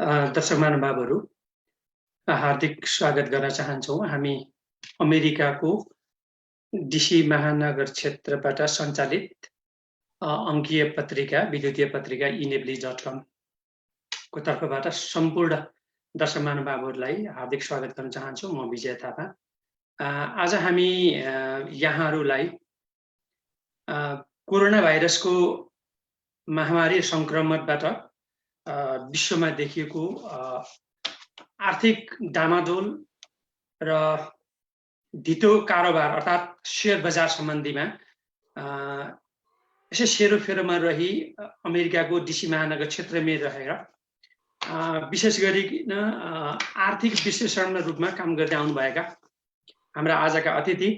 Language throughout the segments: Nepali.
दर्शक महानुभावहरू हार्दिक स्वागत गर्न चाहन्छौँ। हामी अमेरिकाको डीसी महानगर क्षेत्रबाट सञ्चालित अङ्कीय पत्रिका विद्युतीय पत्रिका eNeblis.com को तर्फबाट सम्पूर्ण दर्शक महानुभावहरूलाई हार्दिक स्वागत गर्न चाहन्छु। म विजय थापा। आज हामी यहाँहरूलाई कोरोना भाइरसको महामारी संक्रमणबाट विश्वमा देखिएको आर्थिक डामाडोल र धितो कारोबार अर्थात् शेयर बजार सम्बन्धीमा यसै सेरोफेरोमा रही अमेरिकाको डीसी महानगर क्षेत्रमै रहेर विशेष गरिकन आर्थिक विश्लेषण रूपमा काम गर्दै आउनुभएका हाम्रा आजका अतिथि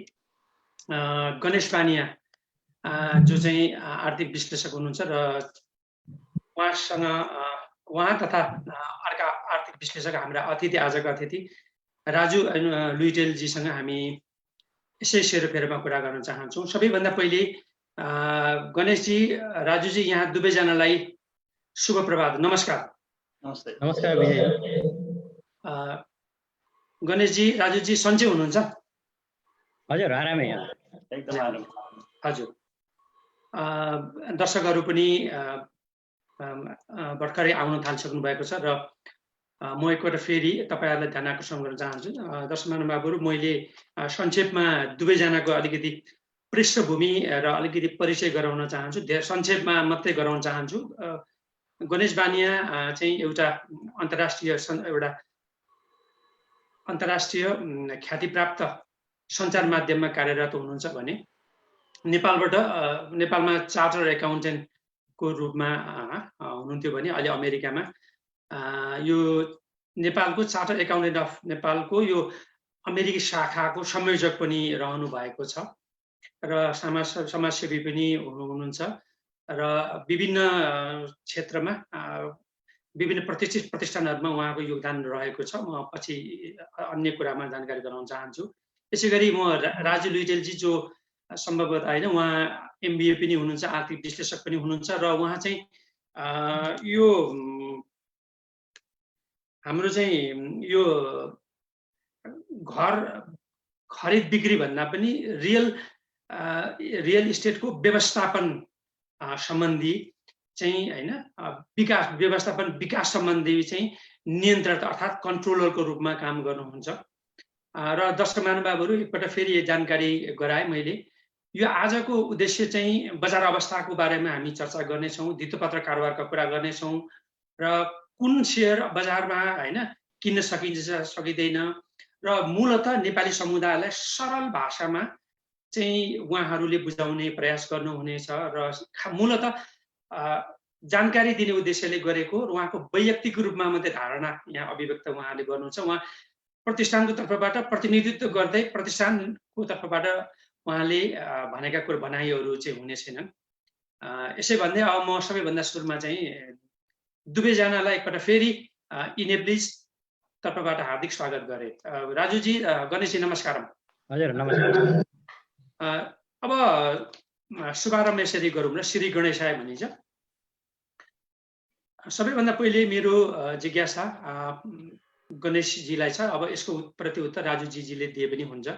गणेश बानिया जो चाहिँ आर्थिक विश्लेषक हुनुहुन्छ र उहाँ तथा अर्का आर्थिक विश्लेषक हाम्रा अतिथि आजका अतिथि राजु लुइटेलजीसँग हामी यसै सेरोफेरोमा कुरा गर्न चाहन्छौँ। सबैभन्दा पहिले गणेशजी, राजुजी, यहाँ दुवैजनालाई शुभ प्रभात। नमस्कार। नमस्ते। नमस्कार विजय। गणेशजी, राजुजी सन्चै हुनुहुन्छ? हजुर, आरामै एकदम आराम। हजुर, दर्शकहरू पनि भर्खरै आउन थालिसक्नु भएको छ र म एकपल्ट फेरि तपाईहरुलाई ध्यान आकर्षण गर्न चाहन्छु। दर्शक महानुभावहरू, मैले संक्षेपमा दुवैजनाको अलिकति पृष्ठभूमि र अलिकति परिचय गराउन चाहन्छु। धेरै संक्षेपमा मात्रै गराउन चाहन्छु। गणेश बानिया चाहिँ एउटा अन्तर्राष्ट्रिय ख्यातिप्राप्त सञ्चार माध्यममा कार्यरत हुनुहुन्छ भने नेपालमा चार्टर एकाउन्टेन्टको रूपमा हुनुहुन्थ्यो भने अहिले अमेरिकामा यो नेपालको चार्टर एकाउन्टेन्ट अफ नेपालको यो अमेरिकी शाखाको संयोजक पनि रहनु भएको छ र समाजसेवी पनि हुनुहुन्छ र विभिन्न क्षेत्रमा विभिन्न प्रतिष्ठित प्रतिष्ठानहरूमा उहाँको योगदान रहेको छ। म पछि अन्य कुरामा जानकारी गराउन चाहन्छु। यसैगरी म राजु लुइटेलजी जो सम्भवतः होइन, उहाँ MBA पनि हुनुहुन्छ, आर्थिक विश्लेषक पनि हुनुहुन्छ र उहाँ चाहिँ यो हाम्रो चाहिँ यो घर खरिद बिक्री भन्दा पनि रियल इस्टेटको व्यवस्थापन सम्बन्धी चाहिँ होइन, विकास सम्बन्धी चाहिँ नियन्त्रक अर्थात् कन्ट्रोलरको रूपमा काम गर्नुहुन्छ। र दर्शक महानुभावहरू, एकपल्ट फेरि जानकारी गराएँ मैले। यो आजको उद्देश्य चाहिँ बजार अवस्थाको बारेमा हामी चर्चा गर्नेछौँ, धितोपत्र कारोबारका कुरा गर्नेछौँ र कुन सेयर बजारमा होइन किन्न सकिन्छ सकिँदैन र मूलतः नेपाली समुदायलाई सरल भाषामा चाहिँ उहाँहरूले बुझाउने प्रयास गर्नुहुनेछ र मूलतः जानकारी दिने उद्देश्यले गरेको र उहाँको वैयक्तिक रूपमा मात्रै धारणा यहाँ अभिव्यक्त उहाँले गर्नुहुन्छ। उहाँ प्रतिष्ठानको तर्फबाट प्रतिनिधित्व गर्दै प्रतिष्ठानको तर्फबाट उहाँले भनेका कुरा भनाइहरू चाहिँ हुने छैनन्। यसै भन्दै अब म सबैभन्दा सुरुमा चाहिँ दुवैजनालाई एकपल्ट फेरि eNeblis तर्फबाट हार्दिक स्वागत गरे। राजुजी, गणेशजी, नमस्कार। हजुर, नमस्कार। अब शुभारम्भ यसरी गरौँ न, श्री गणेशाय भनिन्छ। सबैभन्दा पहिले मेरो जिज्ञासा गणेशजीलाई छ, अब यसको प्रति उत्तर राजुजीले दिए पनि हुन्छ।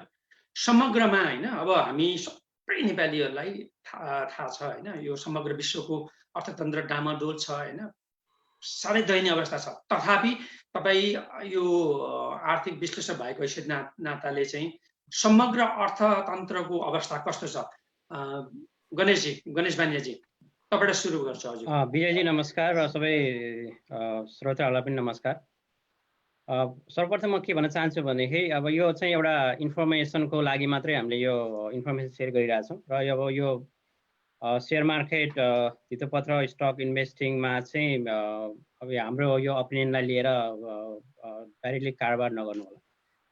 समग्रमा होइन, अब हामी सबै नेपालीहरूलाई थाहा छ होइन, यो समग्र विश्वको अर्थतन्त्र डामाडोल छ होइन, साह्रै दयनीय अवस्था छ। तथापि तपाईँ यो आर्थिक विश्लेषक भएको हैसियत नाताले चाहिँ समग्र अर्थतन्त्रको अवस्था कस्तो छ? गणेशजी, गणेश बानियाजी, तपाईबाट सुरु गर्छु। हजुर विजयजी नमस्कार र सबै श्रोताहरूलाई पनि नमस्कार। सर्वप्रथम म के भन्न चाहन्छु भनेदेखि अब यो चाहिँ एउटा इन्फर्मेसनको लागि मात्रै हामीले यो इन्फर्मेसन सेयर गरिरहेछौँ र अब यो सेयर मार्केट धितोपत्र स्टक इन्भेस्टिङमा चाहिँ अब हाम्रो यो ओपिनियनलाई लिएर डाइरेक्टली कारोबार नगर्नु होला।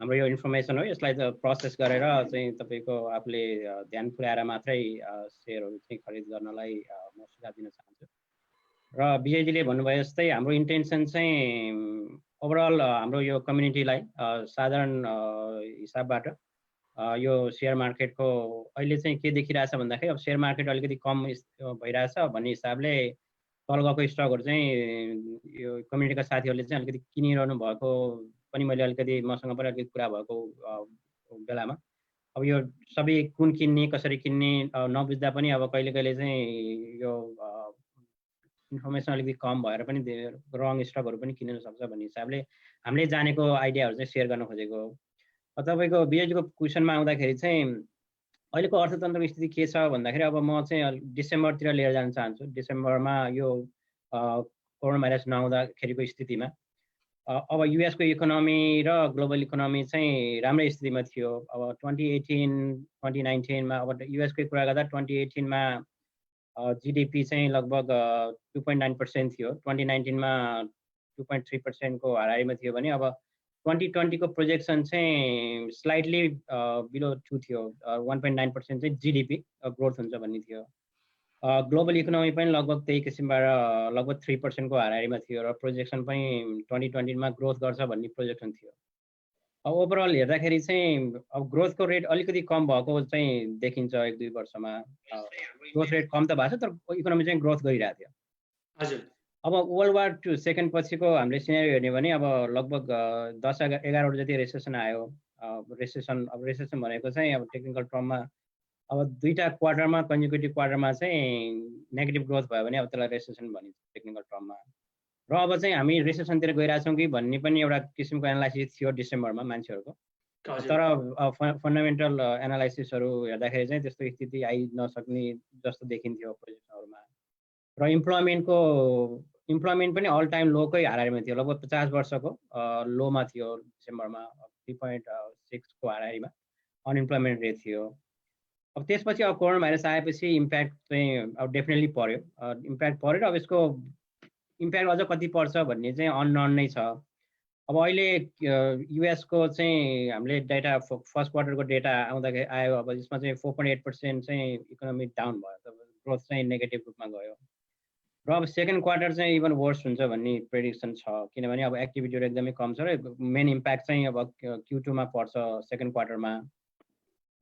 हाम्रो यो इन्फर्मेसन हो, यसलाई त प्रोसेस गरेर चाहिँ तपाईँको आफूले ध्यान पुर्याएर मात्रै सेयरहरू चाहिँ खरिद गर्नलाई म सुझाव दिन चाहन्छु। र विजयजीले भन्नुभयो जस्तै हाम्रो इन्टेन्सन चाहिँ ओभरअल हाम्रो यो कम्युनिटीलाई साधारण हिसाबबाट यो सेयर मार्केटको अहिले चाहिँ के देखिरहेछ भन्दाखेरि अब सेयर मार्केट अलिकति कम भइरहेछ भन्ने हिसाबले तल गएको स्टकहरू चाहिँ यो कम्युनिटीका साथीहरूले चाहिँ अलिकति किनिरहनु भएको पनि मैले अलिकति मसँग पनि अलिकति कुरा भएको बेलामा अब यो सबै कुन किन्ने कसरी किन्ने नबुझ्दा पनि अब कहिले कहिले चाहिँ यो इन्फर्मेसन अलिकति कम भएर पनि रङ स्टकहरू पनि किन्न सक्छ भन्ने हिसाबले हामीले जानेको आइडियाहरू चाहिँ सेयर गर्न खोजेको हो। तपाईँको विजयजीको क्वेसनमा आउँदाखेरि चाहिँ अहिलेको अर्थतन्त्रको स्थिति के छ भन्दाखेरि अब म चाहिँ डिसेम्बरतिर लिएर जान चाहन्छु। डिसेम्बरमा यो कोरोना भाइरस नआउँदाखेरिको स्थितिमा अब युएसको इकोनोमी र ग्लोबल इकोनोमी चाहिँ राम्रै स्थितिमा थियो। अब 2018-2019मा अब युएसकै कुरा गर्दा 2018मा जिडिपी चाहिँ लगभग 2.9% थियो, 2019मा 2.3% को हाराहारीमा थियो भने अब 2020 को प्रोजेक्सन चाहिँ स्लाइटली बिलो 2 थियो, 1.9% चाहिँ जिडिपी ग्रोथ हुन्छ भन्ने थियो। ग्लोबल इकोनोमी पनि लगभग त्यही किसिमबाट लगभग 3% को हाराहारीमा थियो र प्रोजेक्सन पनि 2020मा ग्रोथ गर्छ भन्ने प्रोजेक्सन थियो। अब ओभरअल हेर्दाखेरि चाहिँ अब ग्रोथको रेट अलिकति कम भएको चाहिँ देखिन्छ 1-2 वर्षमा। ग्रोथ रेट कम त भएको छ तर इकोनोमी चाहिँ ग्रोथ गरिरहेको थियो। हजुर। अब वर्ल्ड वार सेकेन्ड पछिको हामीले सिनेरियो हेर्ने भने अब लगभग 10-11 जति रेसेसन आयो। रेसेसन भनेको चाहिँ अब टेक्निकल टर्ममा अब दुईटा क्वार्टरमा कन्जिक्युटिभ क्वार्टरमा चाहिँ नेगेटिभ ग्रोथ भयो भने अब त्यसलाई रेसेसन भनिन्छ टेक्निकल टर्ममा। र अब चाहिँ हामी रेसेसनतिर गइरहेछौँ कि भन्ने पनि एउटा किसिमको एनालाइसिस थियो डिसेम्बरमा मान्छेहरूको। तर फन्डामेन्टल एनालाइसिसहरू हेर्दाखेरि चाहिँ त्यस्तो स्थिति आइ नसक्ने जस्तो देखिन्थ्यो प्रोजेक्सनहरूमा। र इम्प्लोइमेन्ट पनि अल टाइम लोकै हाराहारीमा थियो, लगभग 50 वर्षको लोमा थियो डिसेम्बरमा, 3.6 को हाराहारीमा अनइम्प्लोइमेन्ट रेट थियो। अब त्यसपछि अब कोरोना भाइरस आएपछि इम्प्याक्ट चाहिँ अब डेफिनेटली पर्यो। इम्प्याक्ट पर्यो र अब यसको इम्प्याक्ट अझ कति पर्छ भन्ने चाहिँ अननोन नै छ। अब अहिले युएसको चाहिँ हामीले डेटा फर्स्ट क्वार्टरको डेटा आउँदाखेरि आयो, अब यसमा चाहिँ 4.8% चाहिँ इकोनोमी डाउन भयो, ग्रोथ चाहिँ नेगेटिभ रूपमा गयो। र अब सेकेन्ड क्वार्टर चाहिँ इभन वर्स हुन्छ भन्ने प्रेडिक्सन छ, किनभने अब एक्टिभिटीहरू एकदमै कम छ र मेन इम्प्याक्ट चाहिँ अब Q2मा पर्छ सेकेन्ड क्वार्टरमा।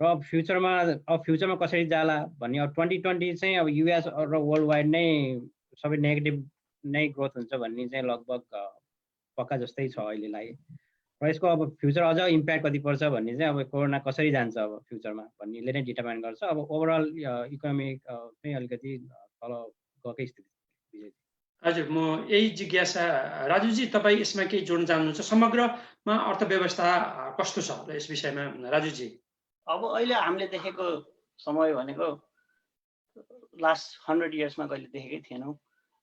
र अब फ्युचरमा कसरी जाला भन्ने अब 2020 चाहिँ अब युएस र वर्ल्ड वाइड नै सबै नेगेटिभ नै ग्रोथ हुन्छ भन्ने चाहिँ लगभग पक्का जस्तै छ अहिलेलाई। र यसको अब फ्युचर अझ इम्प्याक्ट कति पर्छ भन्ने चाहिँ अब कोरोना कसरी जान्छ अब फ्युचरमा भन्नेले नै डिटर्माइन गर्छ। अब ओभरअल इकोनोमी चाहिँ अलिकति तल गएकै स्थिति। हजुर, म यही जिज्ञासा राजुजी तपाईँ यसमा केही जोड्न चाहनुहुन्छ? समग्रमा अर्थव्यवस्था कस्तो छ यस विषयमा राजुजी? अब अहिले हामीले देखेको समय भनेको लास्ट 100 इयर्समा कहिले देखेकै थिएनौँ।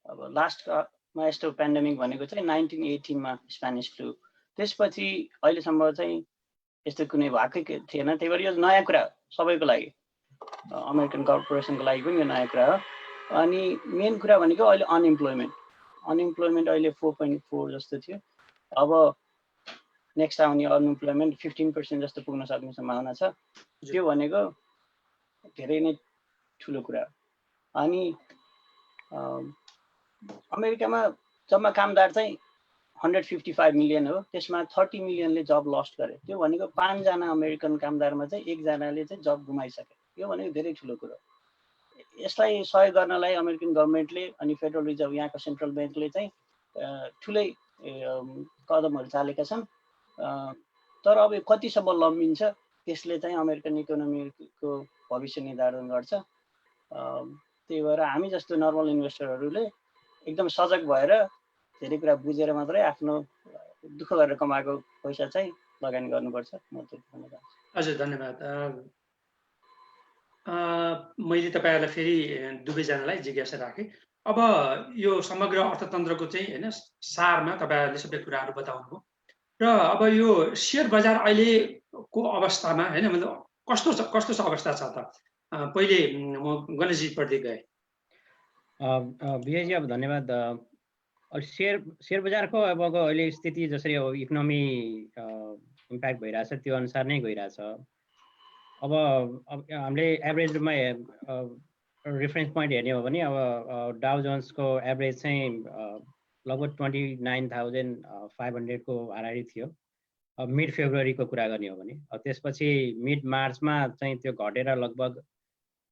अब लास्टमा यस्तो पेन्डेमिक भनेको चाहिँ 1918मा स्पेनिस फ्लू, त्यसपछि अहिलेसम्म चाहिँ यस्तो कुनै भएकै थिएन। त्यही भएर यो नयाँ कुरा सबैको लागि, अमेरिकन कर्पोरेसनको लागि पनि यो नयाँ कुरा हो। अनि मेन कुरा भनेको अहिले अनइम्प्लोइमेन्ट अहिले 4.4 जस्तो थियो। अब नेक्स्ट आउने अनइम्प्लोइमेन्ट 15% जस्तो पुग्न सक्ने सम्भावना छ। त्यो भनेको धेरै नै ठुलो कुरा हो। अनि अमेरिकामा जम्मा कामदार चाहिँ 155 मिलियन हो, त्यसमा 30 मिलियनले जब लस्ट गरे। त्यो भनेको 5 जना अमेरिकन कामदारमा चाहिँ 1 जनाले चाहिँ जब गुमाइसके। यो भनेको धेरै ठुलो कुरो। यसलाई सहयोग गर्नलाई अमेरिकन गभर्मेन्टले अनि फेडरल रिजर्भ यहाँको सेन्ट्रल ब्याङ्कले चाहिँ ठुलै कदमहरू चालेका छन्। तर अब कतिसम्म लम्बिन्छ त्यसले चाहिँ अमेरिकन इकोनोमीको भविष्य निर्धारण गर्छ। त्यही भएर हामी जस्तो नर्मल इन्भेस्टरहरूले एकदम सजग भएर धेरै कुरा बुझेर मात्रै आफ्नो दुःख गरेर कमाएको पैसा चाहिँ लगानी गर्नुपर्छ। म त्यति भन्न चाहन्छु। हजुर, धन्यवाद। मैले तपाईँहरूलाई फेरि दुवैजनालाई जिज्ञासा राखेँ। अब यो समग्र अर्थतन्त्रको चाहिँ होइन सारमा तपाईँहरूले सबै कुराहरू बताउनुभयो र अब यो सेयर बजार अहिलेको अवस्थामा होइन मतलब कस्तो छ अवस्था छ त? पहिले म गणेशजीप्रति गएँ। विजयजी अब धन्यवाद। सेयर बजारको अबको अहिले स्थिति जसरी अब इकोनोमी इम्प्याक्ट भइरहेछ त्यो अनुसार नै गइरहेछ। अब हामीले एभरेज रूपमा रेफरेन्स पोइन्ट हेर्ने हो भने अब डाउ जोन्सको एभरेज चाहिँ लगभग 29,500 को हाराहारी थियो मिड फेब्रुअरीको कुरा गर्ने हो भने। त्यसपछि मिड मार्चमा चाहिँ त्यो घटेर लगभग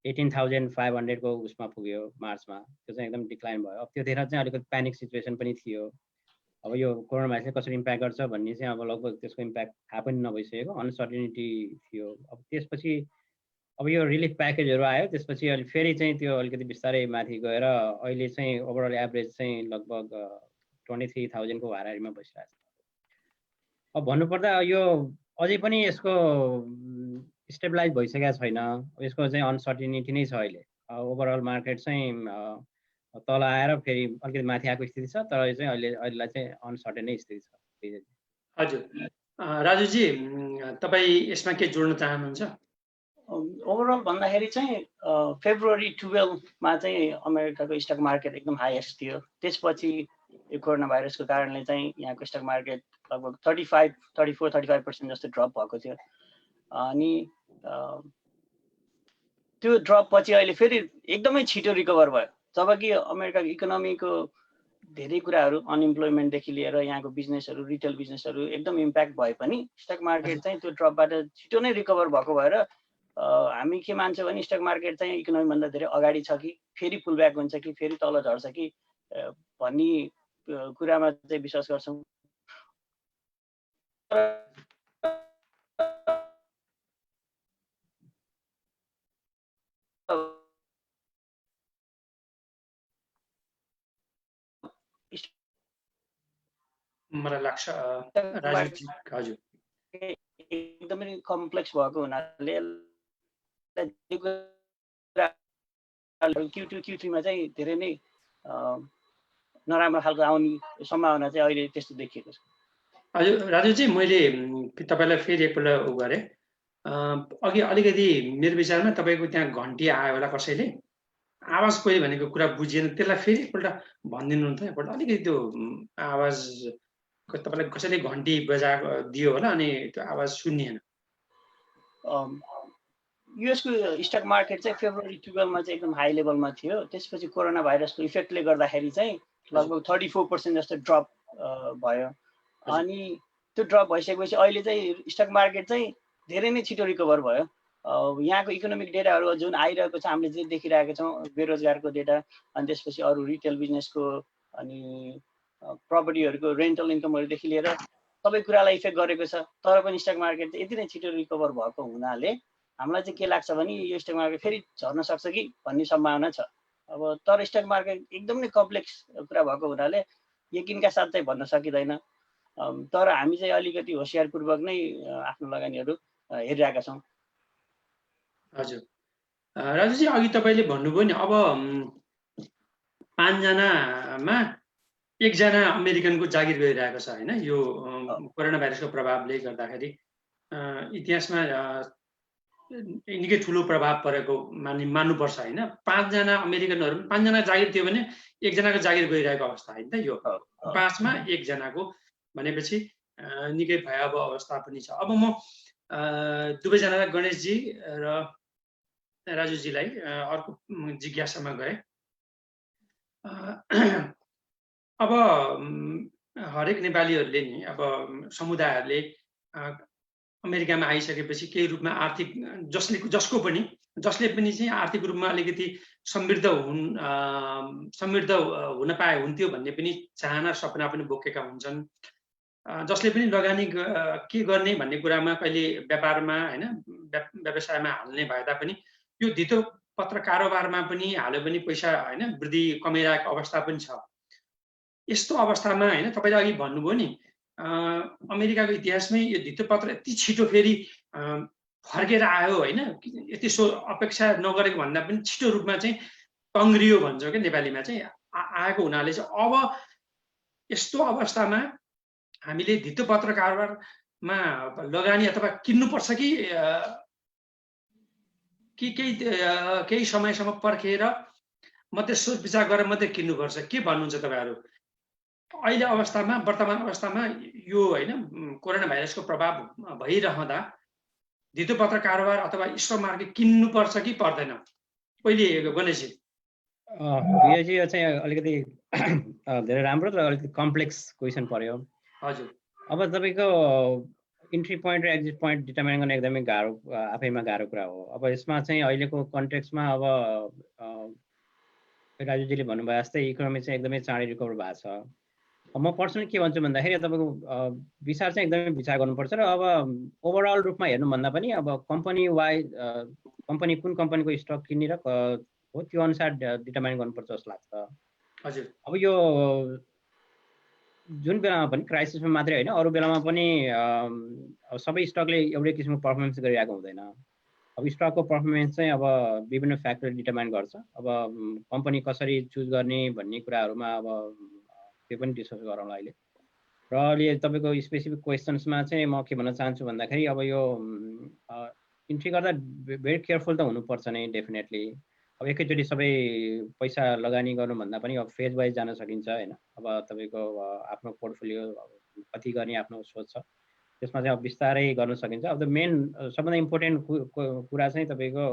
18,500 को उसमा पुग्यो मार्चमा, त्यो चाहिँ एकदम डिक्लाइन भयो। अब त्यतिखेर चाहिँ अलिकति प्यानिक सिचुएसन पनि थियो। अब यो कोरोना भाइरसले कसरी इम्प्याक्ट गर्छ भन्ने चाहिँ अब लगभग त्यसको इम्प्याक्ट थाहा पनि नभइसकेको, अनसर्टेनिटी थियो। अब त्यसपछि अब यो रिलिफ प्याकेजहरू आयो, त्यसपछि अहिले फेरि चाहिँ त्यो अलिकति बिस्तारै माथि गएर अहिले चाहिँ ओभरअल एभरेज चाहिँ लगभग 23,000 को हाराहारीमा बसिरहेको छ। अब भन्नुपर्दा यो अझै पनि यसको स्टेबलाइज भइसकेको छैन, यसको चाहिँ अनसर्टेनिटी नै छ अहिले। ओभरअल मार्केट चाहिँ तल आएर फेरि अलिकति माथि आएको स्थिति छ, तर चाहिँ अहिलेलाई चाहिँ अनसर्टेन नै स्थिति छ। हजुर राजुजी, तपाईँ यसमा के जोड्न चाहनुहुन्छ? ओभरअल भन्दाखेरि चाहिँ फेब्रुअरी 12 मा चाहिँ अमेरिकाको स्टक मार्केट एकदम हाइएस्ट थियो। त्यसपछि यो कोरोना भाइरसको कारणले चाहिँ यहाँको स्टक मार्केट लगभग 34-35% जस्तो ड्रप भएको थियो। अनि त्यो ड्रप पछि अहिले फेरि एकदमै छिटो रिकभर भयो। जबकि अमेरिकाको इकोनोमीको धेरै कुराहरू, अनइम्प्लोइमेन्टदेखि लिएर यहाँको बिजनेसहरू, रिटेल बिजनेसहरू एकदम इम्प्याक्ट भए पनि स्टक मार्केट चाहिँ त्यो ड्रपबाट छिटो नै रिकभर भएको भएर हामी के मान्छौँ भने स्टक मार्केट चाहिँ इकोनोमीभन्दा धेरै अगाडि छ कि फेरि पुल ब्याक हुन्छ कि फेरि तल झर्छ कि भन्ने कुरामा चाहिँ विश्वास गर्छौँ। मलाई लाग्छ हजुर एकदमै कम्प्लेक्स भएको हुनाले Q2 मा चाहिँ धेरै नै नराम्रो खालको आउने सम्भावना चाहिँ अहिले त्यस्तो देखिएको छ। हजुर राजुजी, मैले तपाईँलाई फेरि एकपल्ट उ गरेँ। अघि अलिकति मेरो विचारमा तपाईँको त्यहाँ घन्टी आयो होला, कसैले आवाज कोही भनेको कुरा बुझिएन, त्यसलाई फेरि एकपल्ट भनिदिनु त। एकपल्ट अलिकति त्यो आवाज तपाईँलाई कसैले घन्टी बजा दियो होला अनि त्यो आवाज सुनिएन। युएसको स्टक मार्केट चाहिँ फेब्रुअरी 12 मा चाहिँ एकदम हाई लेभलमा थियो। त्यसपछि कोरोना भाइरसको इफेक्टले गर्दाखेरि चाहिँ लगभग 34% जस्तो ड्रप भयो। अनि त्यो ड्रप भइसकेपछि अहिले चाहिँ स्टक मार्केट चाहिँ धेरै नै छिटो रिकभर भयो। यहाँको इकोनोमिक डेटाहरू जुन आइरहेको छ, हामीले जे देखिरहेको छौँ, बेरोजगारको डेटा, अनि त्यसपछि अरू रिटेल बिजनेसको अनि प्रपर्टीहरूको रेन्टल इन्कमहरूदेखि लिएर सबै कुरालाई इफेक्ट गरेको छ। तर पनि स्टक मार्केट यति नै छिटो रिकभर भएको हुनाले हामीलाई चाहिँ के लाग्छ भने यो स्टक मार्केट फेरि झर्न सक्छ कि भन्ने सम्भावना छ। अब तर स्टक मार्केट एकदम नै कम्प्लेक्स कुरा भएको हुनाले यकिनका साथ चाहिँ भन्न सकिँदैन। तर हामी चाहिँ अलिकति होसियारपूर्वक नै आफ्नो लगानीहरू हेरिरहेका छौँ। हजुर राजुजी, अघि तपाईँले भन्नुभयो नि, अब 5 जनामा 1 जना अमेरिकनको जागिर गइरहेको छ होइन, यो कोरोना भाइरसको प्रभावले गर्दाखेरि इतिहासमा निकै ठुलो प्रभाव परेको मान्नुपर्छ होइन। 5 जना अमेरिकनहरू 5 जना जागिर थियो भने 1 जनाको जागिर गइरहेको अवस्था होइन त यो। 5 मा 1 जनाको भनेपछि निकै भयावह अवस्था पनि छ। अब म दुवैजनालाई, गणेशजी र राजुजीलाई अर्को जिज्ञासामा गए। अब हरेक नेपालीहरूले नि, अब समुदायहरूले अमेरिकामा आइसकेपछि केही रूपमा आर्थिक जसले पनि चाहिँ आर्थिक रूपमा अलिकति समृद्ध हुन पाए हुन्थ्यो भन्ने पनि चाहना, सपना पनि बोकेका हुन्छन्। जसले पनि लगानी के गर्ने भन्ने कुरामा, कहिले व्यापारमा होइन, व्यवसायमा हाल्ने भए तापनि यो धितो पत्र कारोबारमा पनि हाल्यो भने पैसा होइन वृद्धि कमाइरहेको अवस्था पनि छ। यस्तो अवस्थामा होइन, तपाईँले अघि भन्नुभयो नि, अमेरिकाको इतिहासमै यो धितो पत्र यति छिटो फेरि फर्केर आयो होइन, यति अपेक्षा नगरेको भन्दा पनि छिटो रूपमा चाहिँ तङ्ग्रियो भन्छ क्या नेपालीमा चाहिँ आएको हुनाले चाहिँ अब यस्तो अवस्थामा हामीले धितो पत्र कारोबारमा लगानी अथवा किन्नुपर्छ कि केही समयसम्म पर्खेर मात्रै सोच विचार गरेर मात्रै किन्नुपर्छ? के भन्नुहुन्छ तपाईँहरू? अहिले अवस्थामा, वर्तमान अवस्थामा यो होइन कोरोना भाइरसको प्रभाव भइरहँदा धितो पत्र कारोबार अथवा स्टक मार्केट किन्नुपर्छ कि पर्दैन? पहिले गणेशजी। यो चाहिँ अलिकति धेरै राम्रो र अलिकति कम्प्लेक्स क्वेसन पर्यो। हजुर। अब तपाईँको इन्ट्री पोइन्ट र एक्जिट पोइन्ट डिटर्माइन गर्न एकदमै गाह्रो आफैमा गाह्रो कुरा हो। अब यसमा चाहिँ अहिलेको कन्टेक्स्टमा अब राजुजीले भन्नुभयो जस्तै इकोनोमी चाहिँ एकदमै चाँडै रिकभर भएको छ। म पर्सनली के भन्छु भन्दाखेरि तपाईँको विचार चाहिँ एकदमै विचार गर्नुपर्छ र अब ओभरअल रूपमा हेर्नुभन्दा पनि अब कम्पनी वाइज कम्पनी कुन कम्पनीको स्टक किन्ने र हो त्यो अनुसार डिटर्माइन गर्नुपर्छ जस्तो लाग्छ। हजुर अब यो जुन बेलामा पनि क्राइसिसमा मात्रै होइन अरू बेलामा पनि सबै स्टकले एउटै किसिमको पर्फर्मेन्स गरिरहेको हुँदैन। अब स्टकको पर्फर्मेन्स चाहिँ अब विभिन्न फ्याक्टर डिटर्माइन गर्छ। अब कम्पनी कसरी चुज गर्ने भन्ने कुराहरूमा अब त्यो पनि डिस्कस गरौँला अहिले। र अहिले तपाईँको स्पेसिफिक क्वेसन्समा चाहिँ म के भन्न चाहन्छु भन्दाखेरि अब यो इन्ट्री गर्दा भेरी केयरफुल त हुनुपर्छ नै डेफिनेटली। अब एकैचोटि सबै पैसा लगानी गर्नुभन्दा पनि अब फेज वाइज जान सकिन्छ होइन। अब तपाईँको आफ्नो पोर्टफोलियो कति गर्ने आफ्नो सोच छ त्यसमा चाहिँ अब बिस्तारै गर्न सकिन्छ। अब द मेन सबभन्दा इम्पोर्टेन्ट कुरा चाहिँ तपाईँको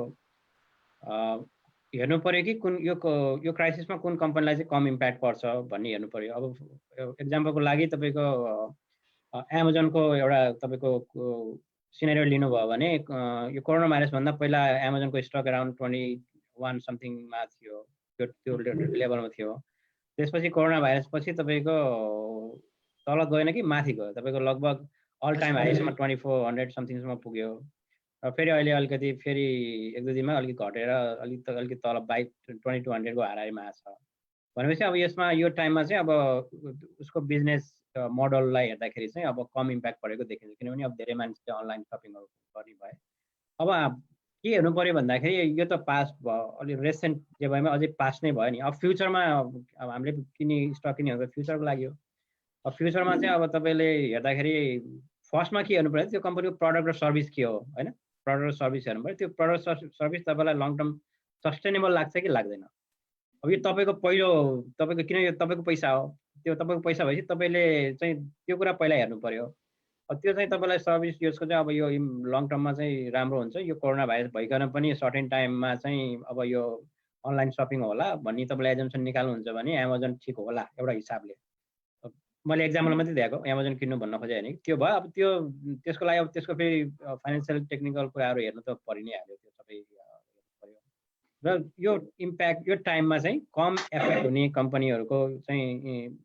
हेर्नु पऱ्यो कि कुन यो क्राइसिसमा कुन कम्पनीलाई चाहिँ कम इम्प्याक्ट पर्छ भन्ने हेर्नु पऱ्यो। अब एक्जाम्पलको लागि तपाईँको एमाजोनको एउटा तपाईँको सिनेरियो लिनुभयो भने यो कोरोना भाइरसभन्दा पहिला एमाजोनको स्टक अराउन्ड 21 समथिङमा थियो, त्यो लेभलमा थियो। त्यसपछि कोरोना भाइरस पछि तपाईँको तल गएन कि माथि गयो, तपाईँको लगभग अल टाइम हाइसम्म 2400 समथिङसम्म पुग्यो। र फेरि अहिले अलिकति फेरि एक दुई दिनमा अलिकति घटेर अलिकति तल 2200को हाराहारीमा आएको छ। भनेपछि अब यसमा यो टाइममा चाहिँ अब उसको बिजनेस मोडललाई हेर्दाखेरि चाहिँ अब कम इम्प्याक्ट परेको देखिन्छ, किनभने अब धेरै मान्छेले अनलाइन सपिङहरू गर्ने भए। अब के हेर्नु पऱ्यो भन्दाखेरि यो त पास्ट भयो, अलिक रिसेन्ट जे भएमा अझै पास्ट नै भयो नि। अब फ्युचरमा अब हामीले किन्ने स्टक किन्ने हो फ्युचरको लागि हो। अब फ्युचरमा चाहिँ अब तपाईँले हेर्दाखेरि फर्स्टमा के हेर्नु पऱ्यो त्यो कम्पनीको प्रडक्ट र सर्भिस के हो होइन। प्रडक्ट र सर्भिस हेर्नु पऱ्यो, त्यो प्रडक्ट सर्भिस तपाईँलाई लङ टर्म सस्टेनेबल लाग्छ कि लाग्दैन। अब यो तपाईँको पहिलो तपाईँको किन यो तपाईँको पैसा हो, त्यो तपाईँको पैसा भएपछि तपाईँले चाहिँ त्यो कुरा पहिला हेर्नु पऱ्यो। अब त्यो चाहिँ तपाईँलाई सर्भिस यसको चाहिँ अब यो लङ टर्ममा चाहिँ राम्रो हुन्छ। यो कोरोना भाइरस भइकन पनि सर्टेन टाइममा चाहिँ अब यो अनलाइन सपिङ होला भन्ने तपाईँले एजम्सन निकाल्नुहुन्छ भने एमाजोन ठिक होला एउटा हिसाबले। मैले एक्जाम्पल मात्रै दिएको, एमाजोन किन्नु भन्न खोजेँ होइन। त्यो भयो अब त्यो त्यसको लागि अब त्यसको फेरि फाइनेन्सियल टेक्निकल कुराहरू हेर्नु त परि नै हाल्यो, त्यो सबै पऱ्यो। र यो इम्प्याक्ट यो टाइममा चाहिँ कम एफेक्ट हुने कम्पनीहरूको चाहिँ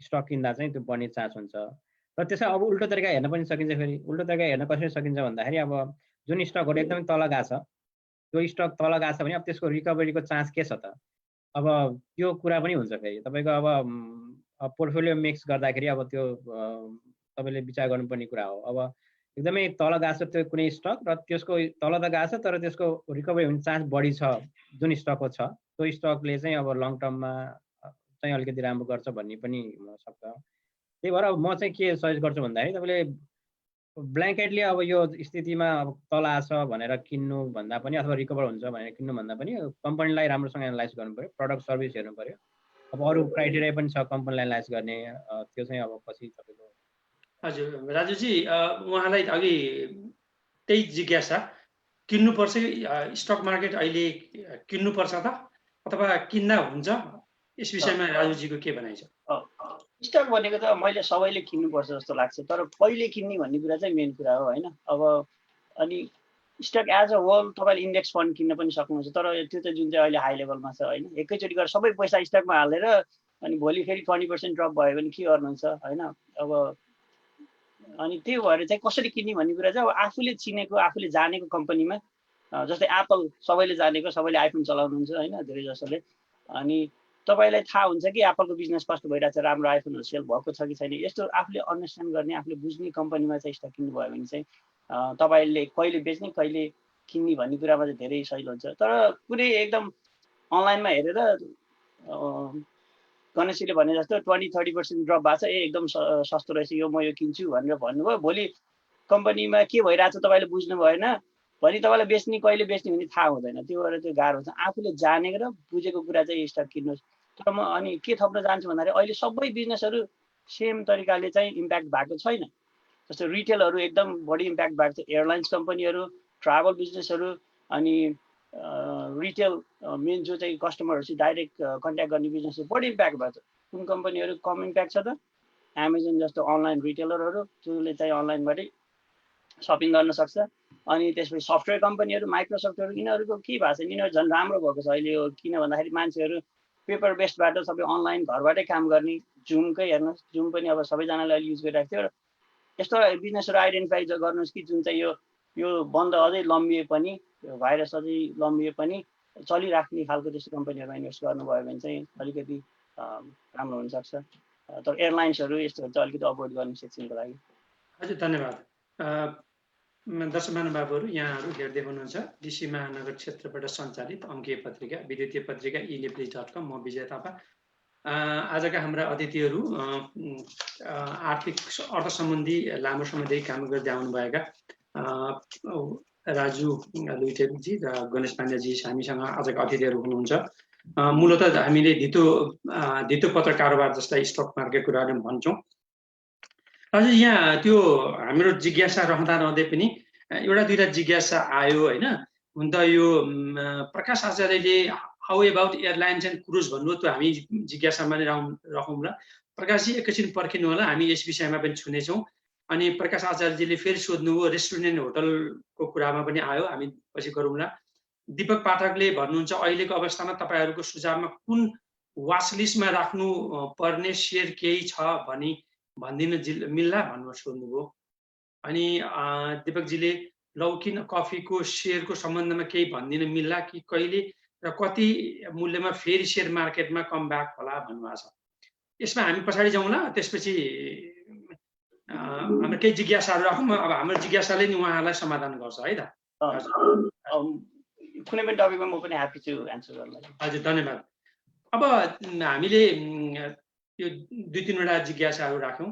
स्टक किन्दा चाहिँ त्यो बढ्ने चान्स हुन्छ। र त्यसै अब उल्टो तरिका हेर्न पनि सकिन्छ। फेरि उल्टो तरिका हेर्न कसरी सकिन्छ भन्दाखेरि अब जुन स्टकहरू एकदमै तल गएको छ त्यो स्टक तल गएको छ भने अब त्यसको रिकभरीको चान्स के छ त, अब त्यो कुरा पनि हुन्छ। फेरि तपाईँको अब पोर्टफोलियो मिक्स गर्दाखेरि अब त्यो तपाईँले विचार गर्नुपर्ने कुरा हो। अब एकदमै तल गएको छ त्यो कुनै स्टक र त्यसको तल त गएको छ तर त्यसको रिकभरी हुने चान्स बढी छ जुन स्टकको छ, त्यो स्टकले चाहिँ अब लङ टर्ममा चाहिँ अलिकति राम्रो गर्छ भन्ने पनि हुनसक्छ। त्यही भएर अब म चाहिँ के सजेस्ट गर्छु भन्दाखेरि तपाईँले ब्ल्याङ्केटली अब यो स्थितिमा अब तल आछ भनेर किन्नु भन्दा पनि अथवा रिकभर हुन्छ भनेर किन्नु भन्दा पनि कम्पनीलाई राम्रोसँग एनालाइज गर्नु पऱ्यो, प्रडक्ट सर्भिस हेर्नु पऱ्यो। अब अरू क्राइटेरिया पनि छ कम्पनीलाई एनालाइज गर्ने, त्यो चाहिँ अब पछि तपाईँको। हजुर राजुजी, उहाँलाई अघि त्यही जिज्ञासा, किन्नुपर्छ स्टक मार्केट अहिले किन्नुपर्छ त अथवा किन्दा हुन्छ, यस विषयमा राजुजीको के भनाइ छ? स्टक भनेको त मैले सबैले किन्नुपर्छ जस्तो लाग्छ, तर कहिले किन्ने भन्ने कुरा चाहिँ मेन कुरा हो होइन। अब अनि स्टक एज अ होल तपाईँले इन्डेक्स फन्ड किन्न पनि सक्नुहुन्छ, तर त्यो त जुन चाहिँ अहिले हाई लेभलमा छ होइन, एकैचोटि गरेर सबै पैसा स्टकमा हालेर अनि भोलि फेरि 20% ड्रप भयो भने के गर्नुहुन्छ होइन। अब अनि त्यही भएर चाहिँ कसरी किन्ने भन्ने कुरा चाहिँ अब आफूले चिनेको आफूले जानेको कम्पनीमा, जस्तै एप्पल सबैले जानेको, सबैले आइफोन चलाउनुहुन्छ होइन धेरै जसोले, अनि तपाईँलाई थाहा हुन्छ कि एप्पलको बिजनेस कस्तो भइरहेको छ, राम्रो आइफोनहरू सेल भएको छ कि छैन, यस्तो आफूले अन्डरस्ट्यान्ड गर्ने आफूले बुझ्ने कम्पनीमा चाहिँ स्टक किन्नुभयो भने चाहिँ तपाईँले कहिले बेच्ने कहिले किन्ने भन्ने कुरामा चाहिँ धेरै सजिलो हुन्छ। तर कुनै एकदम अनलाइनमा हेरेर गणेशजीले भने जस्तो 20-30% ड्रप भएको छ, एकदम सस्तो रहेछ यो म यो किन्छु भनेर भन्नुभयो, भोलि कम्पनीमा के भइरहेको छ तपाईँले बुझ्नु भएन भने तपाईँलाई बेच्ने कहिले बेच्ने भने थाहा हुँदैन। त्यो भएर त्यो गाह्रो हुन्छ। आफूले जानेको र बुझेको कुरा चाहिँ स्टक किन्नुहोस्। तर म अनि के थप्न चाहन्छु भन्दाखेरि अहिले सबै बिजनेसहरू सेम तरिकाले चाहिँ इम्प्याक्ट भएको छैन। जस्तो रिटेलहरू एकदम बढी इम्प्याक्ट भएको छ, एयरलाइन्स कम्पनीहरू, ट्राभल बिजनेसहरू, अनि रिटेल मेन जो चाहिँ कस्टमरहरूसित डाइरेक्ट कन्ट्याक्ट गर्ने बिजनेसहरू बढी इम्प्याक्ट भएको छ। कुन कम्पनीहरू कम इम्प्याक्ट छ त? एमाजोन जस्तो अनलाइन रिटेलरहरू जसले चाहिँ अनलाइनबाटै सपिङ गर्न सक्छ। अनि त्यसपछि सफ्टवेयर कम्पनीहरू माइक्रोसफ्टहरू यिनीहरूको के भएको छ, यिनीहरू झन् राम्रो भएको छ अहिले हो। किन भन्दाखेरि मान्छेहरू पेपर बेस्डबाट सबै अनलाइन घरबाटै काम गर्ने। जुमकै हेर्नुहोस्, जुम पनि अब सबैजनाले अहिले युज गरिरहेको थियो। यस्तो बिजनेसहरू आइडेन्टिफाई गर्नुहोस् कि जुन चाहिँ यो बन्द अझै लम्बिए पनि, यो भाइरस अझै लम्बिए पनि चलिराख्ने खालको त्यस्तो कम्पनीहरूमा इन्भेस्ट गर्नुभयो भने चाहिँ अलिकति राम्रो हुनसक्छ। तर एयरलाइन्सहरू यस्तोहरू चाहिँ अलिकति अभोइड गर्नु सेक्सनको लागि। हजुर धन्यवाद। दर्शक महानुभावहरू, यहाँहरू हेर्दै हुनुहुन्छ DC महानगर क्षेत्रबाट सञ्चालित अङ्कीय पत्रिका विद्युतीय पत्रिका eNews.com। म विजय थापा। आजका हाम्रा अतिथिहरू आर्थिक अर्थ सम्बन्धी लामो समयदेखि काम गर्दै आउनुभएका राजु लुइटेलजी र गणेश पाण्डेजी हामीसँग आजका अतिथिहरू हुनुहुन्छ। मूलतः हामीले धितो पत्र कारोबार जस्ता स्टक मार्केट कुराहरू भन्छौँ। हजुर, यहाँ त्यो हाम्रो जिज्ञासा रहँदै पनि एउटा दुईटा जिज्ञासा आयो होइन। हुन त यो प्रकाश आचार्यले how about airlines and cruise भन्नु, त्यो हामी जिज्ञासामा नै राखौँला। प्रकाशजी एकैछिन पर्खिनु होला, हामी यस विषयमा पनि छुनेछौँ। अनि प्रकाश आचार्यजीले फेरि सोध्नुभयो रेस्टुरेन्ट होटलको कुरामा पनि आयो, हामी पछि गरौँला। दीपक पाठकले भन्नुहुन्छ अहिलेको अवस्थामा तपाईँहरूको सुझावमा कुन वाचलिस्टमा राख्नु पर्ने सेयर केही छ भनिदिन मिल्ला भन्नु सोध्नुभयो। अनि दीपकजीले लौकिन कफीको सेयरको सम्बन्धमा केही भनिदिन मिल्ला कि कहिले र कति मूल्यमा फेरि सेयर मार्केटमा कम ब्याक होला भन्नुभएको छ। यसमा हामी पछाडि जाउँला, त्यसपछि हाम्रो केही जिज्ञासाहरू राखौँ। अब हाम्रो जिज्ञासाले नि उहाँलाई समाधान गर्छ है त। कुनै पनि टपिकमा म पनि ह्यापी छु एन्सर गर्न। हजुर धन्यवाद। अब हामीले यो दुई तीनवटा जिज्ञासाहरू राख्यौँ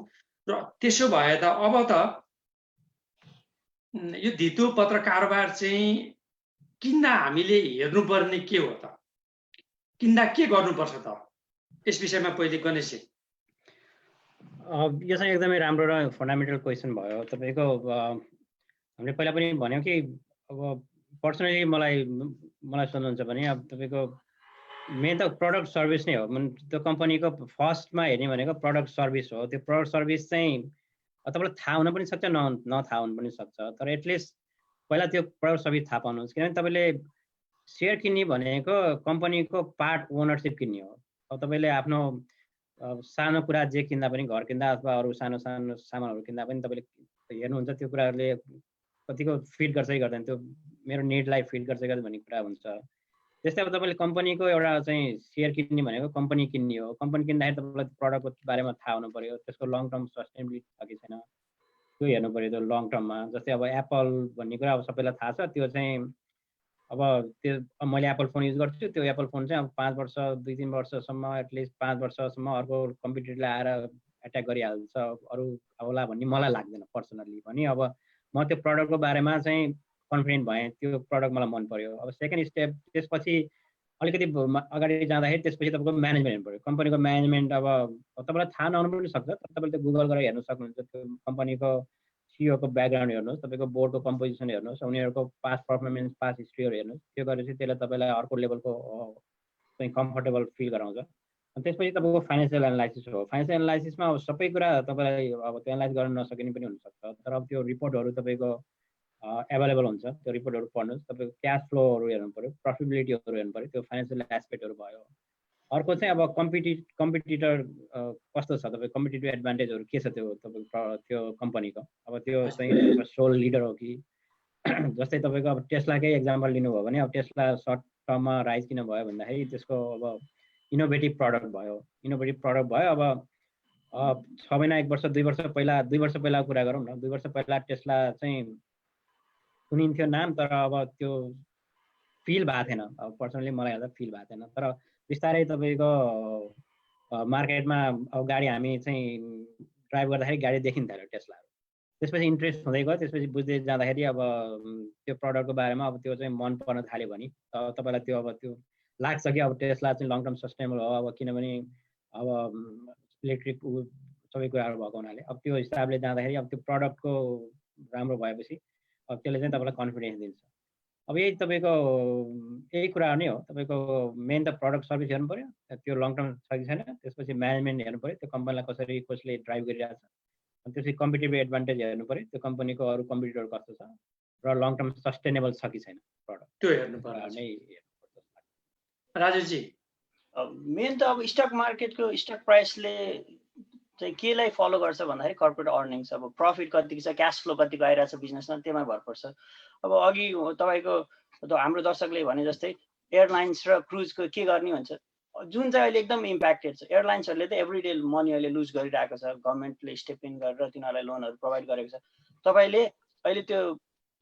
र त्यसो भए त अब त यो धितो पत्र कारोबार चाहिँ किन्दा हामीले हेर्नुपर्ने के हो त, किन्दा के गर्नुपर्छ त, यस विषयमा पहिले गणेशजी। यो चाहिँ एकदमै राम्रो र फन्डामेन्टल क्वेसन भयो तपाईँको। हामीले पहिला पनि भन्यौँ कि अब पर्सनली मलाई सोध्नुहुन्छ भने अब तपाईँको मेन त प्रडक्ट सर्भिस नै हो। त्यो कम्पनीको फर्स्टमा हेर्ने भनेको प्रडक्ट सर्भिस हो। त्यो प्रडक्ट सर्भिस चाहिँ तपाईँलाई थाहा हुन पनि सक्छ, नथाहा हुन पनि सक्छ। तर एटलिस्ट पहिला त्यो प्रडक्ट सर्भिस थाहा पाउनुहोस्। किनभने तपाईँले सेयर किन्ने भनेको कम्पनीको पार्ट ओनरसिप किन्ने हो। अब तपाईँले आफ्नो सानो कुरा जे किन्दा पनि, घर किन्दा अथवा अरू सानो सानो सामानहरू किन्दा पनि तपाईँले हेर्नुहुन्छ त्यो कुराहरूले कतिको फिट गर्छ कि गर्दैन, त्यो मेरो निडलाई फिट गर्छ कि भन्ने कुरा हुन्छ। त्यस्तै अब तपाईँले कम्पनीको एउटा चाहिँ सेयर किन्ने भनेको कम्पनी किन्ने हो। कम्पनी किन्दाखेरि तपाईँलाई प्रडक्टको बारेमा थाहा हुनु पऱ्यो, त्यसको लङ टर्म सस्टेनेबिलिटी छ कि छैन त्यो हेर्नु पऱ्यो। त्यो लङ टर्ममा जस्तै अब एप्पल भन्ने कुरा अब सबैलाई थाहा छ। त्यो चाहिँ अब त्यो मैले एप्पल फोन युज गर्छु, त्यो एप्पल फोन चाहिँ अब 5 वर्ष 2-3 वर्षसम्म एटलिस्ट 5 वर्षसम्म अर्को कम्पिटिटरले आएर एट्याक गरिहाल्छ अरू होला भन्ने मलाई लाग्दैन पर्सनल्ली पनि। अब म त्यो प्रडक्टको बारेमा चाहिँ कन्फिडेन्ट भएँ, त्यो प्रडक्ट मलाई मन पर्यो। अब सेकेन्ड स्टेप त्यसपछि अलिकति अगाडि जाँदाखेरि त्यसपछि तपाईँको म्यानेजमेन्ट हेर्नु पऱ्यो। कम्पनीको म्यानेजमेन्ट अब तपाईँलाई थाहा नहुनु पनि सक्छ, तपाईँले त्यो गुगल गरेर हेर्नु सक्नुहुन्छ। त्यो कम्पनीको सिइओको ब्याकग्राउन्ड हेर्नुहोस्, तपाईँको बोर्डको कम्पोजिसन हेर्नुहोस्, उनीहरूको पास्ट पर्फर्मेन्स पास्ट हिस्ट्रीहरू हेर्नुहोस्। त्यो गरेपछि त्यसले तपाईँलाई अर्को लेभलको चाहिँ कम्फर्टेबल फिल गराउँछ। अनि त्यसपछि तपाईँको फाइनेन्सियल एनालाइसिस हो। फाइनेन्सियल एनालाइसिसमा अब सबै कुरा तपाईँलाई अब त्यो एनालाइज गर्न नसकिने पनि हुनसक्छ। तर अब त्यो रिपोर्टहरू तपाईँको एभाइलेबल हुन्छ, त्यो रिपोर्टहरू पढ्नुहोस्। तपाईँको क्यास फ्लोहरू हेर्नु पऱ्यो, प्रफिटेबिलिटीहरू हेर्नु पऱ्यो, त्यो फाइनेन्सियल एस्पेक्टहरू भयो। अर्को चाहिँ अब कम्पिटिटर कस्तो छ, तपाईँ कम्पिटिटिभ एडभान्टेजहरू के छ त्यो तपाईँको त्यो कम्पनीको। अब त्यो चाहिँ सोल लिडर हो कि जस्तै तपाईँको अब टेस्लाकै एक्जाम्पल लिनुभयो भने अब टेस्ला सर्ट टर्ममा राइज किन भयो भन्दाखेरि त्यसको अब इनोभेटिभ प्रडक्ट भयो। अब 6 महिना 1 वर्ष 2 वर्ष पहिला कुरा गरौँ न। 2 वर्ष पहिला टेस्ला चाहिँ सुनिन्थ्यो नाम, तर अब त्यो फिल भएको थिएन। अब पर्सनली मलाई हेर्दा फिल भएको थिएन। तर बिस्तारै तपाईँको मार्केटमा अब गाडी हामी चाहिँ ड्राइभ गर्दाखेरि गाडी देखिन थाल्यो टेस्लाहरू। त्यसपछि इन्ट्रेस्ट हुँदै गयो, त्यसपछि बुझ्दै जाँदाखेरि अब त्यो प्रडक्टको बारेमा अब त्यो चाहिँ मन पर्न थाल्यो भने तपाईँलाई त्यो अब त्यो लाग्छ कि अब टेस्ला चाहिँ लङ टर्म सस्टेनेबल हो। अब किनभने अब इलेक्ट्रिक सबै कुराहरू भएको हुनाले अब त्यो हिसाबले जाँदाखेरि अब त्यो प्रडक्टको राम्रो भएपछि अब त्यसले चाहिँ तपाईँलाई कन्फिडेन्स दिन्छ। अब यही तपाईँको यही कुरा नै हो। तपाईँको मेन त प्रडक्ट सर्भिस हेर्नु पऱ्यो, त्यो लङ टर्म छ कि छैन। त्यसपछि म्यानेजमेन्ट हेर्नु पऱ्यो, त्यो कम्पनीलाई कसले ड्राइभ गरिरहेको छ। त्यसपछि कम्पिटिटिभ एडभान्टेज हेर्नु पर्यो त्यो कम्पनीको अरू कम्पिटिटर कस्तो छ र लङ टर्म सस्टेनेबल छ कि छैन प्रडक्ट त्यो हेर्नु पर्यो नै। राजेशजी मेन त अब स्टक मार्केटको स्टक प्राइसले चाहिँ केलाई फलो गर्छ भन्दाखेरि कर्पोरेट अर्निङ्स, अब प्रफिट कतिको छ, क्यास फ्लो कतिको आइरहेको छ बिजनेसमा, त्यसमा भर पर्छ। अब अघि तपाईँको हाम्रो दर्शकले भने जस्तै एयरलाइन्स र क्रुजको के गर्ने भन्छ, जुन चाहिँ अहिले एकदम इम्प्याक्टेड छ। एयरलाइन्सहरूले त एभ्रिडे मनी अहिले लुज गरिरहेको छ, गभर्मेन्टले स्टेप इन गरेर तिनीहरूलाई लोनहरू प्रोभाइड गरेको छ। तपाईँले अहिले त्यो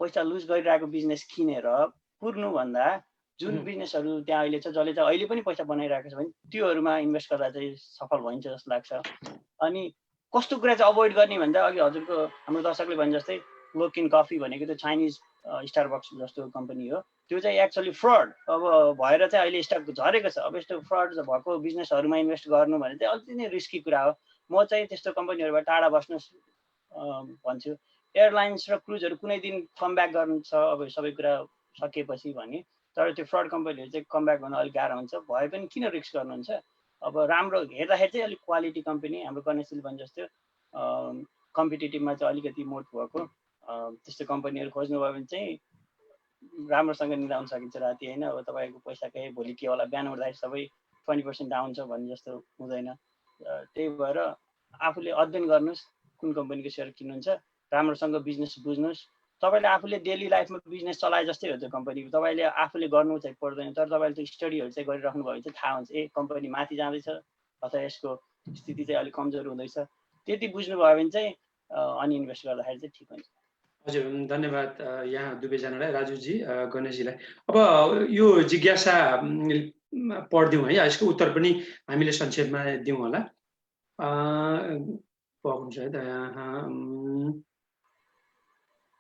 पैसा लुज गरिरहेको बिजनेस किनेर पुर्नुभन्दा जुन बिजनेसहरू त्यहाँ अहिले छ जसले चाहिँ अहिले पनि पैसा बनाइरहेको छ भने त्योहरूमा इन्भेस्ट गर्दा चाहिँ सफल भइन्छ जस्तो लाग्छ। अनि कस्तो कुरा चाहिँ अभोइड गर्ने भन्दा अघि हजुरको हाम्रो दर्शकले भने जस्तै लोकिन कफी भनेको त्यो चाइनिज स्टारबक्स जस्तो कम्पनी हो, त्यो चाहिँ एक्चुअली फ्रड अब भएर चाहिँ अहिले स्टक झरेको छ। अब यस्तो फ्रड भएको बिजनेसहरूमा इन्भेस्ट गर्नु भने चाहिँ अलिकति नै रिस्की कुरा हो। म चाहिँ त्यस्तो कम्पनीहरूबाट टाढा बस्नुहोस् भन्छु। एयरलाइन्स र क्रुजहरू कुनै दिन कमब्याक गर्नु छ अब सबै कुरा सकिएपछि भने, तर त्यो फ्रड कम्पनीहरू चाहिँ कमब्याक गर्नु अलिक गाह्रो हुन्छ। भए पनि किन रिस्क गर्नुहुन्छ? अब राम्रो हेर्दाखेरि चाहिँ अलिक क्वालिटी कम्पनी हाम्रो गणेशले भने जस्तो कम्पिटिटिभमा चाहिँ अलिकति मोट भएको त्यस्तो कम्पनीहरू खोज्नुभयो भने चाहिँ राम्रोसँग मिलाउन सकिन्छ राति होइन। अब तपाईँको पैसा कहीँ भोलि के होला, बिहान उठ्दाखेरि सबै 20% डाउन छ भन्ने जस्तो हुँदैन। त्यही भएर आफूले अध्ययन गर्नुहोस् कुन कम्पनीको सेयर किन्नुहुन्छ, राम्रोसँग बिजनेस बुझ्नुहोस्। तपाईँले आफूले डेली लाइफमा बिजनेस चलाए जस्तै हो त्यो कम्पनी, तपाईँले आफूले गर्नु चाहिँ पर्दैन, तर तपाईँले त्यो स्टडीहरू चाहिँ गरिराख्नु भयो भने चाहिँ थाहा हुन्छ ए कम्पनी माथि जाँदैछ अथवा यसको स्थिति चाहिँ अलिक कमजोर हुँदैछ। त्यति बुझ्नुभयो भने चाहिँ अनि इन्भेस्ट गर्दाखेरि चाहिँ ठिक हुन्छ। हजुर धन्यवाद यहाँ दुवैजनालाई, राजुजी गणेशजीलाई। अब यो जिज्ञासा पढ्दिउँ है, यसको उत्तर पनि हामीले संक्षेपमा दिउँ होला।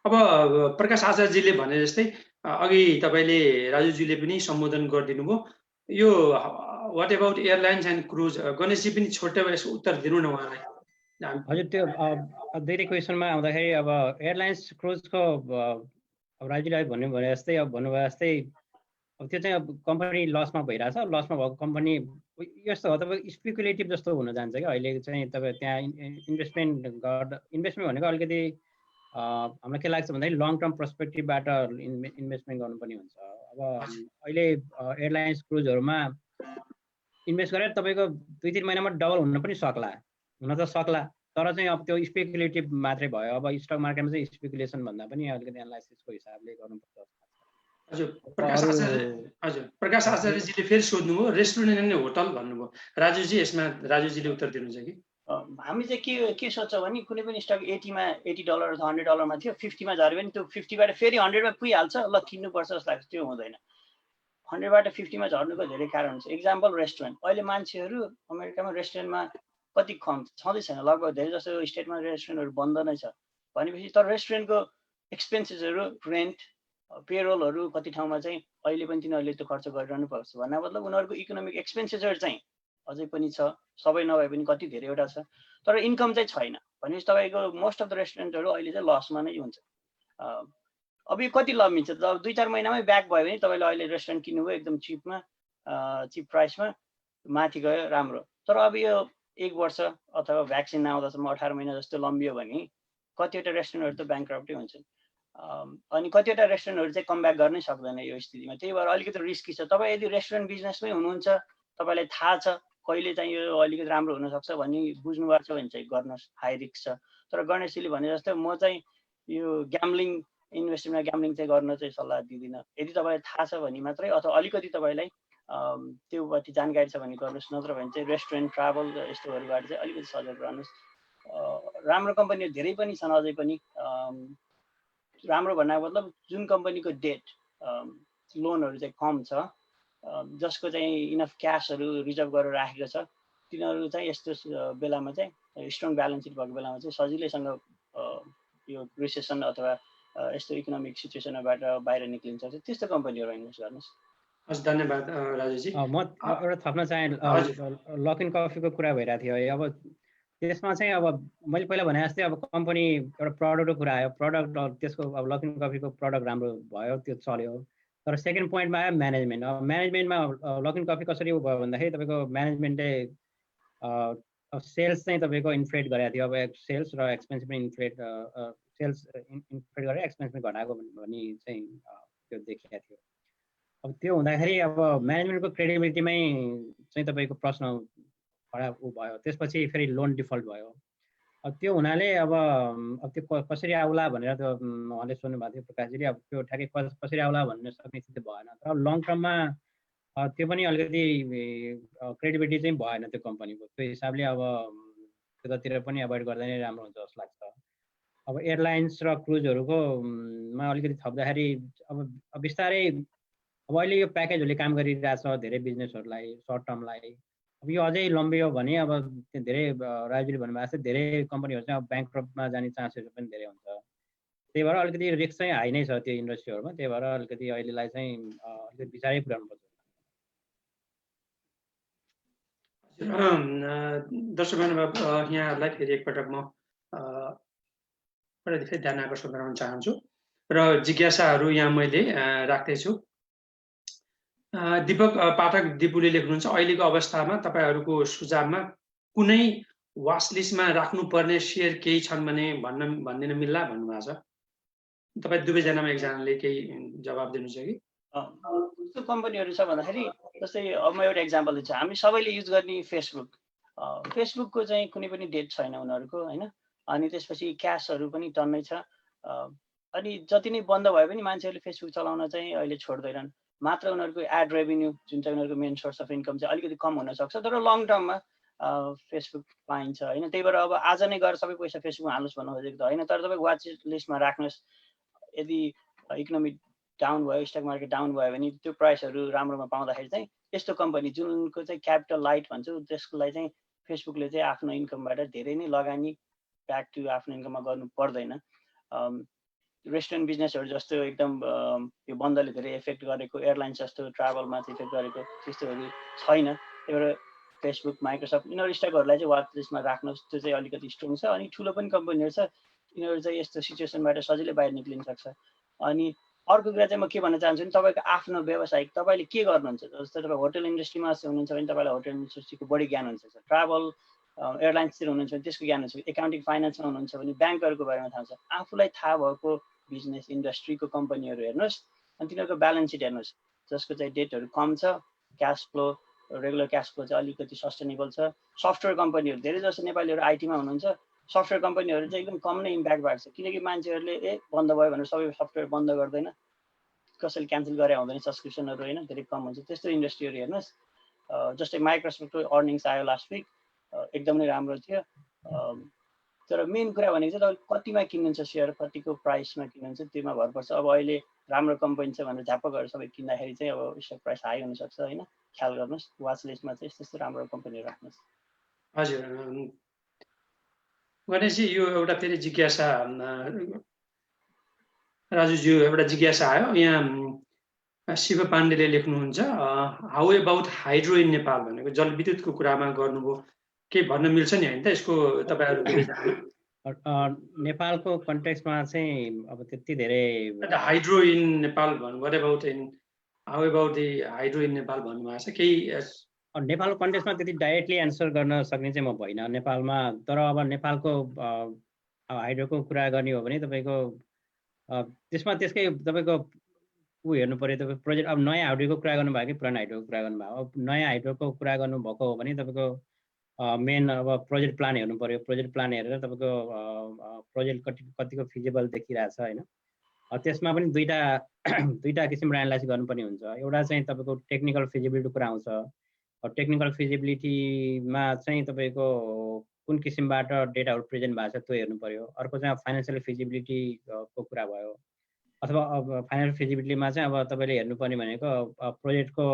अब प्रकाश आचार्यजीले भने जस्तै अघि तपाईँले राजुजीले पनि सम्बोधन गरिदिनु भयो, यो what about airlines and cruise, Ganeshji पनि छोटो यसको उत्तर दिनु न उहाँलाई। हजुर त्यो दुईटै क्वेसनमा आउँदाखेरि अब एयरलाइन्स क्रुजको राजुजीले भन्नु भने जस्तै अब भन्नुभयो जस्तै अब त्यो चाहिँ अब कम्पनी लसमा भइरहेछ। लसमा भएको कम्पनी यस्तो हो तपाईँ स्पेकुलेटिभ जस्तो हुन जान्छ क्या अहिले चाहिँ। तपाईँ त्यहाँ इन्भेस्टमेन्ट भनेको अलिकति हामीलाई के लाग्छ भन्दाखेरि लङ टर्म पर्सपेक्टिभबाट इन्भेस्टमेन्ट गर्नुपर्ने हुन्छ। अब अहिले एयरलाइन्स क्रुजहरूमा इन्भेस्ट गरेर तपाईँको 2-3 महिनामा डबल हुन पनि सक्ला, हुन त सक्ला, तर चाहिँ अब त्यो स्पेकुलेटिभ मात्रै भयो। अब स्टक मार्केटमा चाहिँ स्पेकुलेसन भन्दा पनि अलिकति एनालाइसिसको हिसाबले गर्नुपर्छ। हजुर प्रकाश आचार्यजीले फेरि सोध्नुभयो रेस्टुरेन्ट अनि होटल भन्नुभयो। राजुजी यसमा राजुजीले उत्तर दिनुहुन्छ कि? हामी चाहिँ के सोच्छौँ भने कुनै पनि स्टक $80 अथवा $100 थियो, 50 मा झऱ्यो भने त्यो 50बाट फेरि 100 मा पुगिहाल्छ, ल किन्नुपर्छ जस्तो लाग्छ। त्यो हुँदैन। 100बाट 50 मा झर्नुको धेरै कारण हुन्छ। एक्जाम्पल रेस्टुरेन्ट, अहिले मान्छेहरू अमेरिकामा रेस्टुरेन्टमा कति छँदै छैन, लगभग धेरै जसो स्टेटमा रेस्टुरेन्टहरू बन्द नै छ भनेपछि, तर रेस्टुरेन्टको एक्सपेन्सेसहरू रेन्ट पेरोलहरू कति ठाउँमा चाहिँ अहिले पनि तिनीहरूले त्यो खर्च गरिरहनु पर्छ। भन्ने मतलब उनीहरूको इकोनोमिक एक्सपेन्सेसहरू चाहिँ अझै पनि छ, सबै नभए पनि कति धेरैवटा छ, तर इन्कम चाहिँ छैन भनेपछि तपाईँको मोस्ट अफ द रेस्टुरेन्टहरू अहिले चाहिँ लसमा नै हुन्छ। अब यो कति लम्बिन्छ, जब 2-4 महिनामै ब्याक भयो भने तपाईँले अहिले रेस्टुरेन्ट किन्नुभयो एकदम चिप प्राइसमा माथि गयो राम्रो, तर अब यो 1 वर्ष अथवा भ्याक्सिन आउँदासम्म 18 महिना जस्तो लम्बियो भने कतिवटा रेस्टुरेन्टहरू त ब्याङ्क्रप्टै हुन्छन्। अनि कतिवटा रेस्टुरेन्टहरू चाहिँ कमब्याक गर्नै सक्दैन यो स्थितिमा। त्यही भएर अलिकति रिस्की छ। तपाईँ यदि रेस्टुरेन्ट बिजनेसमै हुनुहुन्छ, तपाईँलाई थाहा छ कहिले चाहिँ यो अलिकति राम्रो हुनसक्छ भन्ने बुझ्नुभएको छ भने चाहिँ गर्नुहोस्, हाई रिस्क छ। तर गणेशजीले भने जस्तो म चाहिँ यो ग्याम्लिङ इन्भेस्टमेन्टमा ग्याम्लिङ चाहिँ गर्न चाहिँ सल्लाह दिँदिनँ। यदि तपाईँलाई थाहा छ भने मात्रै अथवा अलिकति तपाईँलाई त्योपट्टि जानकारी छ भने गर्नुहोस्, नत्र भने चाहिँ रेस्टुरेन्ट ट्राभल यस्तोहरूबाट चाहिँ अलिकति सजग रहनुहोस्। राम्रो कम्पनीहरू धेरै पनि छन् अझै पनि। राम्रो भन्नाको मतलब जुन कम्पनीको डेट लोनहरू चाहिँ कम छ, जसको चाहिँ इनफ क्यासहरू रिजर्भ गरेर राखेको छ, तिनीहरू चाहिँ यस्तो बेलामा चाहिँ स्ट्रङ ब्यालेन्स सिट भएको बेलामा चाहिँ सजिलैसँग यो रिसेसन अथवा यस्तो इकोनोमिक सिचुएसनबाट बाहिर निक्लिन्छ। त्यस्तो कम्पनीहरू इन्भेस्ट गर्नुहोस्। हस् धन्यवाद राजुजी। म एउटा थप्न चाहे, लक इन कफीको कुरा भइरहेको थियो है। अब त्यसमा चाहिँ अब मैले पहिला भने जस्तै अब कम्पनी एउटा प्रडक्टको कुरा आयो, प्रडक्ट त्यसको अब लक इन कफीको प्रडक्ट राम्रो भयो, त्यो चल्यो। तर सेकेन्ड पोइन्टमा आयो म्यानेजमेन्ट। अब म्यानेजमेन्टमा लक इन कफी कसरी भयो भन्दाखेरि तपाईँको म्यानेजमेन्टले सेल्स चाहिँ तपाईँको इन्फ्लेट गरेको थियो। अब सेल्स र एक्सपेन्स पनि सेल्स इन्फ्लेट गरेर एक्सपेन्स पनि घटाएको भन्ने चाहिँ त्यो देखिएको थियो। अब त्यो हुँदाखेरि अब म्यानेजमेन्टको क्रेडिबिलिटीमै चाहिँ तपाईँको प्रश्न खडा भयो। त्यसपछि फेरि लोन डिफल्ट भयो। अब त्यो हुनाले अब त्यो कसरी आउला भनेर त्यो उहाँले सोध्नुभएको थियो प्रकाशजीले। अब त्यो ठ्याक्कै कसरी आउला भन्ने सक्ने स्थिति भएन। तर लङ टर्ममा त्यो पनि अलिकति क्रेडिबिलिटी चाहिँ भएन त्यो कम्पनीको। त्यो हिसाबले अब त्यतातिर पनि एभोइड गर्दा नै राम्रो हुन्छ जस्तो लाग्छ। अब एयरलाइन्स र क्रुजहरूको मा अलिकति थप्दाखेरि अब बिस्तारै अब अहिले यो प्याकेजहरूले काम गरिरहेछ धेरै बिजनेसहरूलाई सर्ट टर्मलाई। अब यो अझै लम्बियो भने अब धेरै राजुले भन्नुभएको छ धेरै कम्पनीहरू चाहिँ अब ब्याङ्क्रप्टमा जाने चान्सेस पनि धेरै हुन्छ। त्यही भएर अलिकति रिस्क चाहिँ हाई नै छ त्यो इन्डस्ट्रीहरूमा। त्यही भएर अलिकति अहिलेलाई चाहिँ अलिकति विचारै पुर्याउनुपर्छ। दर्शक यहाँहरूलाई फेरि एकपटक म फेरि ध्यान आकर्षण गराउन चाहन्छु र जिज्ञासाहरू यहाँ मैले राख्दैछु। दीपक पाठक दिपुले लेख्नुहुन्छ, अहिलेको अवस्थामा तपाईँहरूको सुझावमा कुनै वाच लिस्टमा राख्नुपर्ने सेयर केही छन् भने भनिदिन मिल्ला भन्नुभएको छ। तपाईँ दुवैजनामा एकजनाले केही जवाब दिनुहुन्छ कि? कस्तो कम्पनीहरू छ भन्दाखेरि जस्तै अब म एउटा इक्जाम्पल दिन्छु। हामी सबैले युज गर्ने फेसबुकको चाहिँ कुनै पनि डेट छैन उनीहरूको होइन। अनि त्यसपछि क्यासहरू पनि टन्नै छ। अनि जति नै बन्द भए पनि मान्छेहरूले फेसबुक चलाउन चाहिँ अहिले छोड्दैनन्। मात्र उनीहरूको एड रेभेन्यू जुन चाहिँ उनीहरूको मेन सोर्स अफ इन्कम चाहिँ अलिकति कम हुनसक्छ। तर लङ टर्ममा फेसबुक पाइन्छ होइन। त्यही भएर अब आज नै गएर सबै पैसा फेसबुकमा हाल्नुहोस् भन्नु खोजेको त होइन। तर तपाईँ वाच लिस्टमा राख्नुहोस्। यदि इकोनोमी डाउन भयो, स्टक मार्केट डाउन भयो भने त्यो प्राइसहरू राम्रोमा पाउँदाखेरि चाहिँ यस्तो कम्पनी जुनको चाहिँ क्यापिटल लाइट भन्छौँ त्यसकोलाई चाहिँ फेसबुकले चाहिँ आफ्नो इन्कमबाट धेरै नै लगानी ब्याक टु आफ्नो इन्कममा गर्नु पर्दैन। रेस्टुरेन्ट बिजनेसहरू जस्तो एकदम यो बन्दले धेरै इफेक्ट गरेको, एयरलाइन्स जस्तो ट्राभलमा चाहिँ इफेक्ट गरेको त्यस्तोहरू छैन। त्यही भएर फेसबुक, माइक्रोसफ्ट यिनीहरू स्टकहरूलाई चाहिँ वाच लिस्टमा राख्नुहोस्। त्यो चाहिँ अलिकति स्ट्रङ छ। अनि ठुलो पनि कम्पनीहरू छ, यिनीहरू चाहिँ यस्तो सिचुएसनबाट सजिलै बाहिर निक्लिन सक्छ। अनि अर्को कुरा चाहिँ म के भन्न चाहन्छु भने तपाईँको आफ्नो व्यवसायिक तपाईँले के गर्नुहुन्छ। जस्तै तपाईँ होटल इन्डस्ट्रीमा हुनुहुन्छ भने तपाईँलाई होटल इन्डस्ट्रीको बढी ज्ञान हुन्छ। ट्राभल एयरलाइन्सतिर हुनुहुन्छ भने त्यसको ज्ञान हुन्छ। एकाउन्टिङ फाइनेन्समा हुनुहुन्छ भने ब्याङ्कहरूको बारेमा थाहा हुन्छ। आफूलाई थाहा भएको बिजनेस इन्डस्ट्रीको कम्पनीहरू हेर्नुहोस् अनि तिनीहरूको ब्यालेन्स सिट हेर्नुहोस् जसको चाहिँ डेटहरू कम छ, cash flow regular cash flow चाहिँ अलिकति सस्टेनेबल छ। सफ्टवेयर कम्पनीहरू धेरै जस्तो नेपालीहरू आइटीमा हुनुहुन्छ। सफ्टवेयर कम्पनीहरू चाहिँ एकदम कम नै इम्प्याक्ट भएको छ। किनकि मान्छेहरूले बन्द भयो भनेर सबै सफ्टवेयर बन्द गर्दैन, कसैले क्यान्सल गरे हुँदैन, सब्सक्रिप्सनहरू होइन धेरै कम हुन्छ। त्यस्तो इन्डस्ट्रीहरू हेर्नुहोस्। जस्तै माइक्रोसफ्टको अर्निङ्स आयो लास्ट विक, एकदम नै राम्रो थियो। तर मेन कुरा भनेको चाहिँ तपाईँ कतिमा किन्नुहुन्छ सेयर, कतिको प्राइसमा किन्नुहुन्छ त्योमा भर पर्छ। अब अहिले राम्रो कम्पनी छ भनेर झ्याप्प गरेर सबै किन्दाखेरि चाहिँ अब स्टक प्राइस हाई हुनसक्छ होइन। ख्याल गर्नुहोस्। वाच लिस्टमा चाहिँ यस्तो राम्रो कम्पनीहरू राख्नुहोस्। हजुर गणेशजी, यो एउटा फेरि जिज्ञासा राजुज्यू एउटा जिज्ञासा आयो यहाँ। शिव पाण्डेले लेख्नुहुन्छ, how about hydro in Nepal भनेको जलविद्युतको कुरामा गर्नुभयो, के भन्न मिल्छ नि होइन त यसको तपाईँहरू? नेपालको कन्टेक्स्टमा चाहिँ अब त्यति धेरै hydro in Nepal what about in how about the hydro in Nepal भन्नुभएको छ। केही नेपालको कन्टेक्स्टमा त्यति डाइरेक्टली एन्सर गर्न सक्ने चाहिँ म भइनँ नेपालमा। तर अब नेपालको हाइड्रोको कुरा गर्ने हो भने तपाईँको त्यसमा त्यसकै तपाईँको ऊ हेर्नु पऱ्यो। तपाईँ प्रोजेक्ट अब नयाँ हाइड्रोको कुरा गर्नुभयो कि पुरानो हाइड्रोको कुरा गर्नुभयो। अब नयाँ हाइड्रोको कुरा गर्नुभएको हो भने तपाईँको मेन अब प्रोजेक्ट प्लान हेर्नु पऱ्यो। प्रोजेक्ट प्लान हेरेर तपाईँको प्रोजेक्ट कतिको फिजिबल देखिरहेछ होइन। त्यसमा पनि दुईवटा किसिमबाट एनालाइसिस गर्नुपर्ने हुन्छ। एउटा चाहिँ तपाईँको टेक्निकल फिजिबिलिटीको कुरा आउँछ। टेक्निकल फिजिबिलिटीमा चाहिँ तपाईँको कुन किसिमबाट डेटाहरू प्रेजेन्ट भएको छ त्यो हेर्नु पऱ्यो। अर्को चाहिँ फाइनेन्सियल फिजिबिलिटीको कुरा भयो। अथवा अब फाइनेन्सियल फिजिबिलिटीमा चाहिँ अब तपाईँले हेर्नुपर्ने भनेको प्रोजेक्टको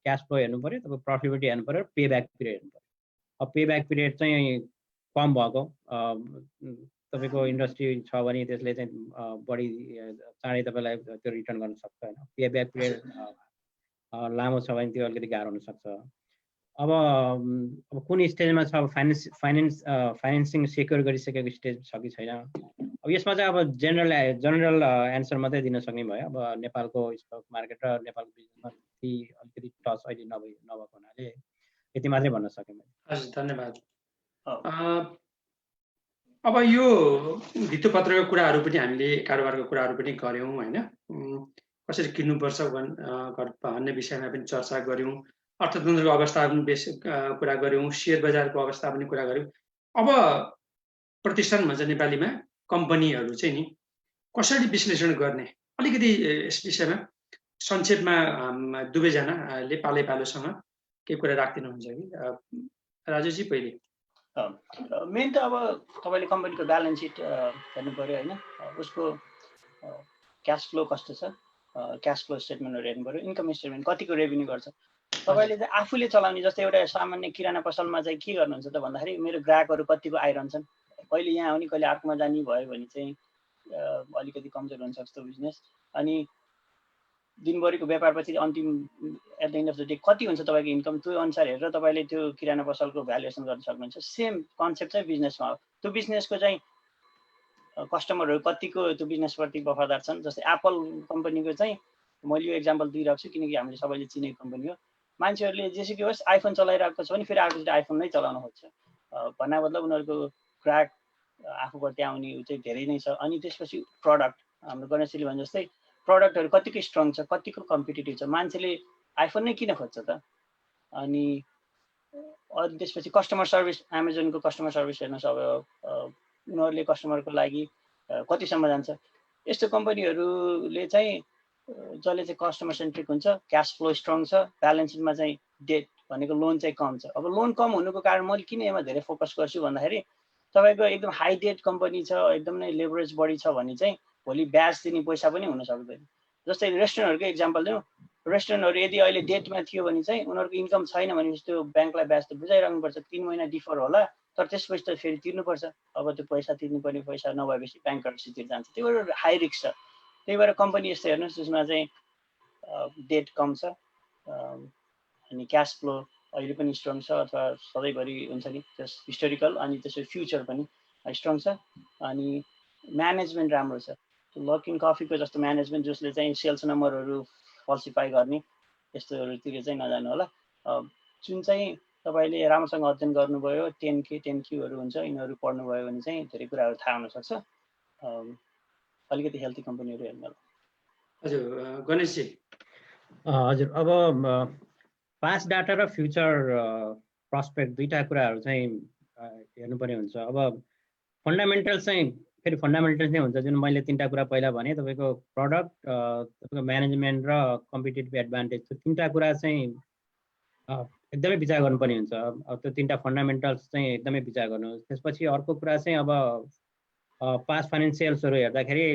क्यास फ्लो हेर्नु पऱ्यो, तपाईँको प्रफिटेबिलिटी हेर्नु पऱ्यो, पे ब्याक पिरियड हेर्नु पऱ्यो। अब पे ब्याक पिरियड चाहिँ कम भएको तपाईँको इन्डस्ट्री छ भने त्यसले चाहिँ बढी चाँडै तपाईँलाई त्यो रिटर्न गर्न सक्छ होइन। पे ब्याक पिरियड लामो छ भने त्यो अलिकति गाह्रो हुनसक्छ। अब कुन स्टेजमा छ, अब फाइनेन्सिङ सेक्योर गरिसकेको स्टेज छ कि छैन। अब यसमा चाहिँ अब जनरल एन्सर मात्रै दिन सक्ने भयो। अब नेपालको स्टक मार्केट र नेपालको बिजनेसमा अलिकति टच अहिले नभएको हुनाले यति मात्रै भन्न सकेँ मैले। हजुर धन्यवाद। अब यो भित्तोपत्रको कुराहरू पनि हामीले कारोबारको कुराहरू पनि गऱ्यौँ होइन, कसरी किन्नुपर्छ भन्ने विषयमा पनि चर्चा गऱ्यौँ, अर्थतन्त्रको अवस्था पनि कुरा गऱ्यौँ, सेयर बजारको अवस्था पनि कुरा गऱ्यौँ। अब प्रतिष्ठान भन्छ नेपालीमा कम्पनीहरू चाहिँ नि कसरी विश्लेषण गर्ने, अलिकति यस विषयमा संक्षेपमा दुवैजनाले पालैपालोसँग केही कुरा राखिदिनुहुन्छ कि? राजुजी पहिले। मेन त अब तपाईँले कम्पनीको ब्यालेन्स सिट हेर्नु पऱ्यो होइन, उसको क्यास फ्लो कस्तो छ, क्यास फ्लो स्टेटमेन्टहरू हेर्नु पऱ्यो, इन्कम स्टेटमेन्ट कतिको रेभेन्यू गर्छ। तपाईँले चाहिँ आफूले चलाउने, जस्तै एउटा सामान्य किराना पसलमा चाहिँ के गर्नुहुन्छ त भन्दाखेरि मेरो ग्राहकहरू कतिको आइरहन्छन्, कहिले यहाँ आउने कहिले अर्कोमा जाने भयो भने चाहिँ अलिकति कमजोर हुनसक्छ त्यो बिजनेस। अनि दिनभरिको व्यापारपछि अन्तिम at the end of the day कति हुन्छ तपाईँको इन्कम, त्यो अनुसार हेरेर तपाईँले त्यो किराना पसलको भ्यालुएसन गर्न सक्नुहुन्छ। सेम कन्सेप्ट चाहिँ बिजनेसमा हो। त्यो बिजनेसको चाहिँ कस्टमरहरू कतिको त्यो बिजनेसप्रति वफादार छन्। जस्तै एप्पल कम्पनीको चाहिँ मैले यो एक्जाम्पल दिइरहेको छु किनकि हामीले सबैले चिनेको कम्पनी हो। मान्छेहरूले जेसुकै होस् आइफोन चलाइरहेको छ भने फेरि आफूले आइफोन नै चलाउन खोज्छ, भन्ना मतलब उनीहरूको ग्राहक आफूप्रति आउने चाहिँ धेरै नै छ। अनि त्यसपछि प्रडक्ट, हाम्रो गणेशजीले भने जस्तै प्रडक्टहरू कतिको स्ट्रङ छ, कतिको कम्पिटेटिभ छ, मान्छेले आइफोन नै किन खोज्छ त। अनि त्यसपछि कस्टमर सर्भिस, एमाजोनको कस्टमर सर्भिस हेर्नुहोस्, अब उनीहरूले कस्टमरको लागि कतिसम्म जान्छ। यस्तो कम्पनीहरूले चाहिँ जसले चाहिँ कस्टमर सेन्ट्रिक हुन्छ, क्यास फ्लो स्ट्रङ छ, ब्यालेन्स सिटमा चाहिँ डेट भनेको लोन चाहिँ कम छ। अब लोन कम हुनुको कारण मैले किन यसमा धेरै फोकस गर्छु भन्दाखेरि तपाईँको एकदम हाई डेट कम्पनी छ, एकदम नै लेभरेज बढी छ भने चाहिँ भोलि ब्याज दिने पैसा पनि हुन सक्दैन। जस्तै रेस्टुरेन्टहरूको एक्जाम्पल दिउँ, रेस्टुरेन्टहरू यदि अहिले डेटमा थियो भने चाहिँ उनीहरूको इन्कम छैन भनेपछि त्यो ब्याङ्कलाई ब्याज त बुझाइराख्नुपर्छ, 3 महिना डिफर होला, तर त्यसपछि त फेरि तिर्नुपर्छ। अब त्यो पैसा तिर्नुपर्ने पैसा नभएपछि ब्याङ्करप्सीतिर जान्छ, त्यो भएर हाई रिस्क छ। त्यही भएर कम्पनी यस्तो हेर्नुहोस् जसमा चाहिँ डेट कम छ अनि क्यास फ्लो अहिले पनि स्ट्रङ छ अथवा सधैँभरि हुन्छ नि त्यस हिस्टोरिकल, अनि त्यसको फ्युचर पनि स्ट्रङ छ। अनि म्यानेजमेन्ट राम्रो छ। लक इन कफीको जस्तो म्यानेजमेन्ट जसले चाहिँ सेल्स नम्बरहरू फल्सिफाई गर्ने यस्तोहरूतिर चाहिँ नजानु होला। जुन चाहिँ तपाईँले राम्रोसँग अध्ययन गर्नुभयो, 10K 10Qहरू हुन्छ, यिनीहरू पढ्नुभयो भने चाहिँ धेरै कुराहरू थाहा हुनसक्छ। अलिकति हेल्थी कम्पनीहरू हेर्नु होला। हजुर गणेशजी। हजुर, अब पास्ट डाटा र फ्युचर प्रस्पेक्ट दुईटा कुराहरू चाहिँ हेर्नुपर्ने हुन्छ। अब फन्डामेन्टल चाहिँ फेरि फन्डामेन्टल चाहिँ हुन्छ, जुन मैले तिनवटा कुरा पहिला भने, तपाईँको प्रडक्ट, तपाईँको म्यानेजमेन्ट र कम्पिटेटिभ एडभान्टेज, त्यो तिनवटा कुरा चाहिँ एकदमै विचार गर्नुपर्ने हुन्छ। अब त्यो तिनवटा फन्डामेन्टल्स चाहिँ एकदमै विचार गर्नु। त्यसपछि अर्को कुरा चाहिँ अब पास्ट फाइनेन्सियल्सहरू हेर्दाखेरि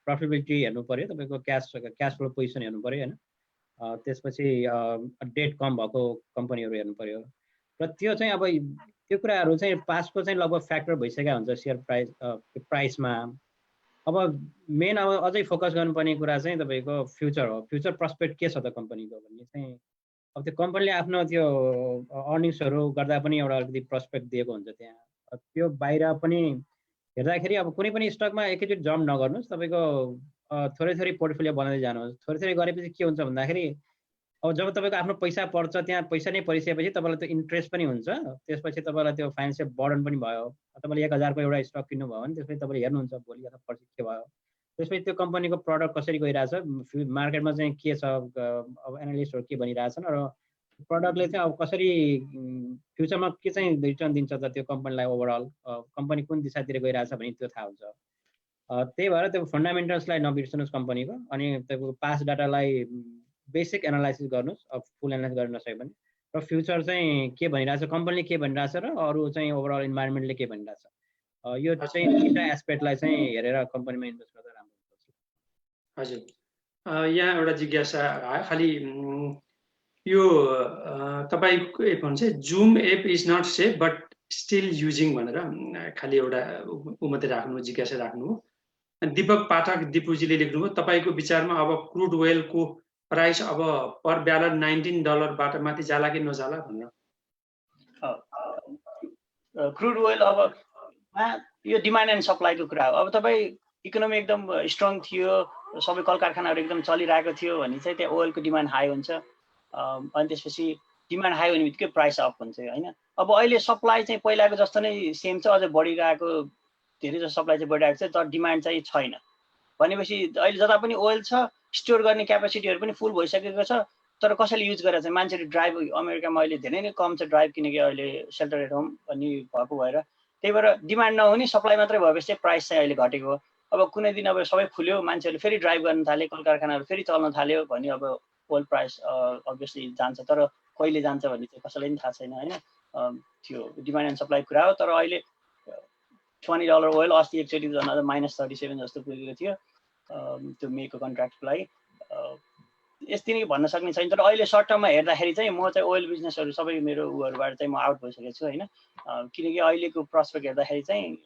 प्रफिटेबिलिटी हेर्नु पऱ्यो, तपाईँको क्यास फ्लो पोजिसन हेर्नु पऱ्यो होइन। त्यसपछि डेट कम भएको कम्पनीहरू हेर्नु पऱ्यो र त्यो चाहिँ अब त्यो कुराहरू चाहिँ पास्टको चाहिँ लगभग फ्याक्टर भइसकेका हुन्छ सेयर प्राइसमा। अब मेन अब अझै फोकस गर्नुपर्ने कुरा चाहिँ तपाईँको फ्युचर हो। फ्युचर प्रस्पेक्ट के छ त कम्पनीको भन्ने चाहिँ अब त्यो कम्पनीले आफ्नो त्यो अर्निङ्सहरू गर्दा पनि एउटा अलिकति प्रस्पेक्ट दिएको हुन्छ त्यहाँ। त्यो बाहिर पनि हेर्दाखेरि अब कुनै पनि स्टकमा एकैचोटि जम्प नगर्नुहोस्, तपाईँको थोरै थोरै पोर्टफोलियो बनाउँदै जानुहोस्। थोरै थोरै गरेपछि के हुन्छ भन्दाखेरि अब जब तपाईँको आफ्नो पैसा पर्छ, त्यहाँ पैसा नै परिसकेपछि तपाईँलाई त्यो इन्ट्रेस्ट पनि हुन्छ, त्यसपछि तपाईँलाई त्यो फाइनेन्सियल बर्डन पनि भयो। तपाईँले 1000को एउटा स्टक किन्नुभयो भने त्यसपछि तपाईँले हेर्नुहुन्छ भोलि अथवा पर्सि के भयो, त्यसपछि त्यो कम्पनीको प्रडक्ट कसरी गइरहेछ, मार्केटमा चाहिँ के छ, अब एनालिस्टहरू के भनिरहेछन् र प्रडक्टले चाहिँ अब कसरी फ्युचरमा के चाहिँ रिटर्न दिन्छ त त्यो कम्पनीलाई, ओभरअल कम्पनी कुन दिशातिर गइरहेछ भने त्यो थाहा हुन्छ। त्यही भएर त्यो फन्डामेन्टल्सलाई नबिर्सनुहोस् कम्पनीको, अनि तपाईँको पास्ट डाटालाई बेसिक एनालाइसिस गर्नुहोस्, अब फुल एनालाइसिस गर्न नसक्यो भने, र फ्युचर चाहिँ के भनिरहेछ, कम्पनीले के भनिरहेछ र अरू चाहिँ ओभरअल इन्भाइरोमेन्टले के भनिरहेछ, यो चाहिँ तिनवटा एस्पेक्टलाई चाहिँ हेरेर कम्पनीमा इन्भेस्ट गर्दा राम्रो हुन्छ। हजुर, यहाँ एउटा जिज्ञासा खालि यो तपाईँको एप भन्छ Zoom app is not safe but still using भनेर खालि एउटा ऊ मात्रै राख्नु, जिज्ञासा राख्नु। दीपक पाठक दिपुजीले लेख्नुभयो, तपाईँको विचारमा अब क्रुड ओइलको प्राइस अब पर ब्यारल $19 माथि जाला कि नजाला भनेर। क्रुड ओइल अब यो डिमान्ड एन्ड सप्लाईको कुरा हो। अब तपाईँ इकोनोमी एकदम स्ट्रङ थियो, सबै कल कारखानाहरू एकदम चलिरहेको थियो भने चाहिँ त्यहाँ ओइलको डिमान्ड हाई हुन्छ, अनि त्यसपछि डिमान्ड हाई हुने बित्तिकै प्राइस अप हुन्छ होइन। अब अहिले सप्लाई चाहिँ पहिलाको जस्तो नै सेम छ, अझै बढिरहेको, धेरै जस्तो सप्लाई चाहिँ बढिरहेको छ, तर डिमान्ड चाहिँ छैन भनेपछि अहिले जता पनि ओइल छ, स्टोर गर्ने क्यापेसिटीहरू पनि फुल भइसकेको छ, तर कसैले युज गरेर चाहिँ मान्छेले ड्राइभ अमेरिकामा अहिले धेरै नै कम छ ड्राइभ, किनकि अहिले सेल्टर एट होम भन्ने भएको भएर, त्यही भएर डिमान्ड नहुने सप्लाई मात्रै भएपछि चाहिँ प्राइस चाहिँ अहिले घटेको हो। अब कुनै दिन अब सबै खुल्यो, मान्छेहरूले फेरि ड्राइभ गर्न थाले, कल कारखानाहरू फेरि चल्न थाल्यो भने अब ओइल प्राइस अभियसली जान्छ, तर कहिले जान्छ भन्ने चाहिँ कसैलाई पनि थाहा छैन होइन। त्यो डिमान्ड एन्ड सप्लाई कुरा हो। तर अहिले $20 ओइल अस्ति एकचोटि -37 जस्तो पुगेको थियो त्यो मेको कन्ट्र्याक्टको लागि। यति नै भन्न सक्ने छैन, तर अहिले सर्ट टर्ममा हेर्दाखेरि चाहिँ म चाहिँ ओइल बिजनेसहरू सबै मेरो उहरूबाट चाहिँ म आउट भइसकेको छु होइन, किनकि अहिलेको प्रस्पेक्ट हेर्दाखेरि चाहिँ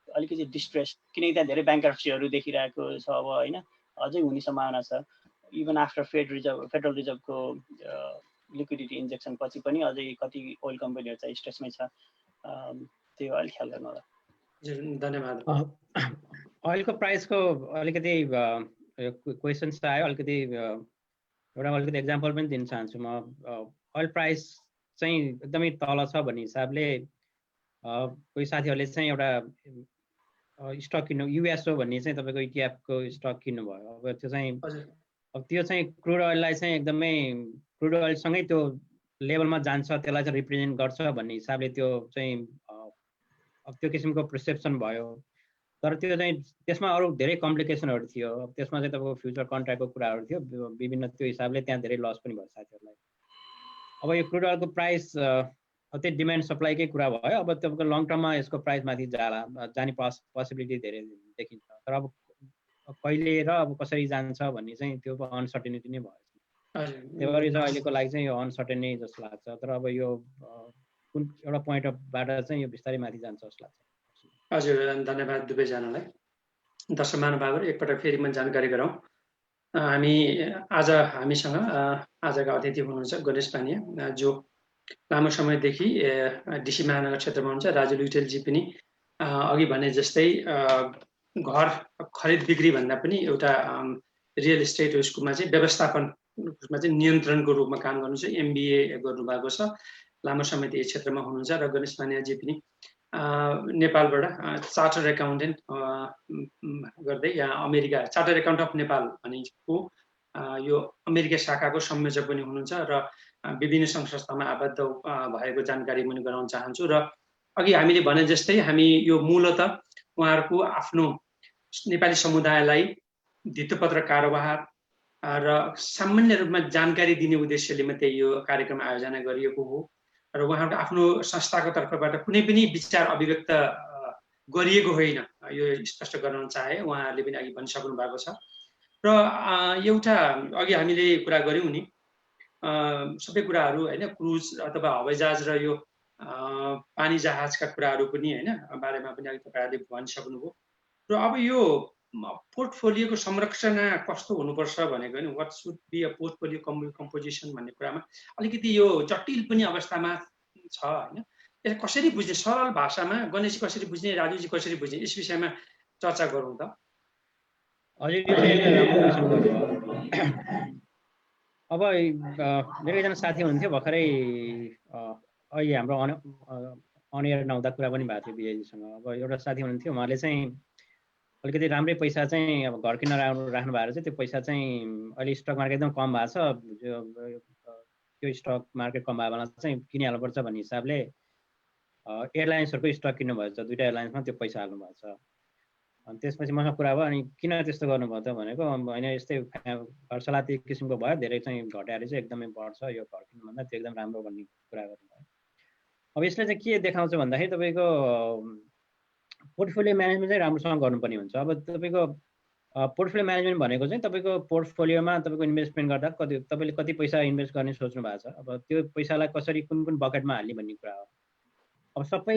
अलिकति डिस्ट्रेस, किनकि त्यहाँ धेरै ब्याङ्क्रप्सीहरू देखिरहेको छ अब होइन, अझै हुने सम्भावना छ। इभन आफ्टर फेडरल रिजर्भको लिक्विडिटी इन्जेक्सन पछि पनि अझै कति ओइल कम्पनीहरू चाहिँ स्ट्रेसमै छ, त्यो अलिक ख्याल गर्नु होला। धन्यवाद। ओइलको प्राइसको अलिकति क्वेसन्स आयो, अलिकति एउटा अलिकति एक्जाम्पल पनि दिन चाहन्छु म। ओइल प्राइस चाहिँ एकदमै तल छ भन्ने हिसाबले कोही साथीहरूले चाहिँ एउटा स्टक किन्नु, युएसओ भन्ने चाहिँ तपाईँको इटिएफको स्टक किन्नुभयो। अब त्यो चाहिँ क्रुड ओइललाई चाहिँ एकदमै क्रुड ओइलसँगै त्यो लेभलमा जान्छ, त्यसलाई चाहिँ रिप्रेजेन्ट गर्छ भन्ने हिसाबले त्यो चाहिँ अब त्यो किसिमको प्रिसेप्सन भयो। तर त्यो चाहिँ त्यसमा अरू धेरै कम्प्लिकेसनहरू थियो। त्यसमा चाहिँ तपाईँको फ्युचर कन्ट्र्याक्टको कुराहरू थियो विभिन्न, त्यो हिसाबले त्यहाँ धेरै लस पनि भयो साथीहरूलाई। अब यो क्रुड ओइलको प्राइस त्यही डिमान्ड सप्लाईकै कुरा भयो। अब तपाईँको लङ टर्ममा यसको प्राइस माथि जाने पोसिबिलिटी धेरै देखिन्छ, तर अब कहिले र अब कसरी जान्छ भन्ने चाहिँ त्यो अनसर्टेनिटी नै भयो। त्यही भएर चाहिँ अहिलेको लागि चाहिँ यो अनसर्टेन नै जस्तो लाग्छ, तर अब यो कुन एउटा पोइन्ट अफबाट चाहिँ यो बिस्तारै माथि जान्छ जस्तो लाग्छ। हजुर, धन्यवाद दुवैजनालाई। दर्शक महानुभावहरू, एकपटक फेरि म जानकारी गराउँ, हामीसँग आजका अतिथि हुनुहुन्छ गणेश पानिया, जो लामो समयदेखि डिसी महानगर क्षेत्रमा हुनुहुन्छ। राजु लुइटेलजी पनि अघि भने जस्तै घर खरिद बिक्री भन्दा पनि एउटा रियल इस्टेट उसकोमा चाहिँ व्यवस्थापनमा चाहिँ नियन्त्रणको रूपमा काम गर्नुहुन्छ, MBA गर्नुभएको छ, लामो समय यस क्षेत्रमा हुनुहुन्छ। र गणेश पानियाजी पनि नेपालबाट चार्टर्ड एकाउन्टेन्ट गर्दै यहाँ America chartered account of Nepal भनेको यो अमेरिका शाखाको संयोजक पनि हुनुहुन्छ र विभिन्न संस्थामा आबद्ध भएको जानकारी पनि गराउन चाहन्छु। र अघि हामीले भने जस्तै हामी यो मूलत उहाँहरूको आफ्नो नेपाली समुदायलाई भित्तपत्र कारोबार र सामान्य रूपमा जानकारी दिने उद्देश्यले मात्रै यो कार्यक्रम आयोजना गरिएको हो र उहाँहरूको आफ्नो संस्थाको तर्फबाट कुनै पनि विचार अभिव्यक्त गरिएको होइन, यो स्पष्ट गर्न चाहे। उहाँहरूले पनि अघि भनिसक्नु भएको छ। र एउटा अघि हामीले कुरा गऱ्यौँ नि सबै कुराहरू होइन, क्रुज अथवा हवाईजहाज र यो पानी जहाजका कुराहरू पनि होइन बारेमा पनि अघि तपाईँहरूले भनिसक्नुभयो। र अब यो पोर्टफोलियोको संरचना कस्तो हुनुपर्छ भनेको नि, what should be a portfolio composition भन्ने कुरामा अलिकति यो जटिल पनि अवस्थामा छ होइन। यसलाई कसरी बुझ्ने, सरल भाषामा गणेशजी कसरी बुझ्ने, राजुजी कसरी बुझ्ने, यस विषयमा चर्चा गरौँ त। हजुर, यो चाहिँ एकदमै राम्रो क्वेसन गर्नुभयो। अब मेरो एकजना साथी हुनुहुन्थ्यो भर्खरै अहिले हाम्रो अनएयर नहुँदा कुरा पनि भएको थियो विजयजीसँग। अब एउटा साथी हुनुहुन्थ्यो, उहाँले चाहिँ अलिकति राम्रै पैसा चाहिँ अब घर किन्न राख्नु भएको छ। त्यो पैसा चाहिँ अहिले स्टक मार्केट एकदम कम भएको छ, त्यो स्टक मार्केट कम भएको बेला चाहिँ किनिहाल्नुपर्छ भन्ने हिसाबले एयरलाइन्सहरूको स्टक किन्नुभएको छ। 2टा एयरलाइन्समा त्यो पैसा हाल्नुभएको छ। अनि त्यसपछि मसँग कुरा भयो, अनि किन त्यस्तो गर्नुभयो त भनेको, होइन यस्तै घर सल्लाह त्यो किसिमको भयो, धेरै चाहिँ घटाएर चाहिँ एकदमै बढ्छ यो घर किन्नुभन्दा, त्यो एकदम राम्रो भन्ने कुरा गर्नुभयो। अब यसले चाहिँ के देखाउँछ भन्दाखेरि तपाईँको पोर्टफोलियो म्यानेजमेन्ट चाहिँ राम्रोसँग गर्नुपर्ने हुन्छ। अब तपाईँको पोर्टफोलियो म्यानेजमेन्ट भनेको चाहिँ तपाईँको पोर्टफोलियोमा तपाईँको इन्भेस्टमेन्ट गर्दा तपाईँले कति पैसा इन्भेस्ट गर्ने सोच्नु भएको छ, अब त्यो पैसालाई कसरी कुन कुन बकेटमा हाल्ने भन्ने कुरा हो। अब सबै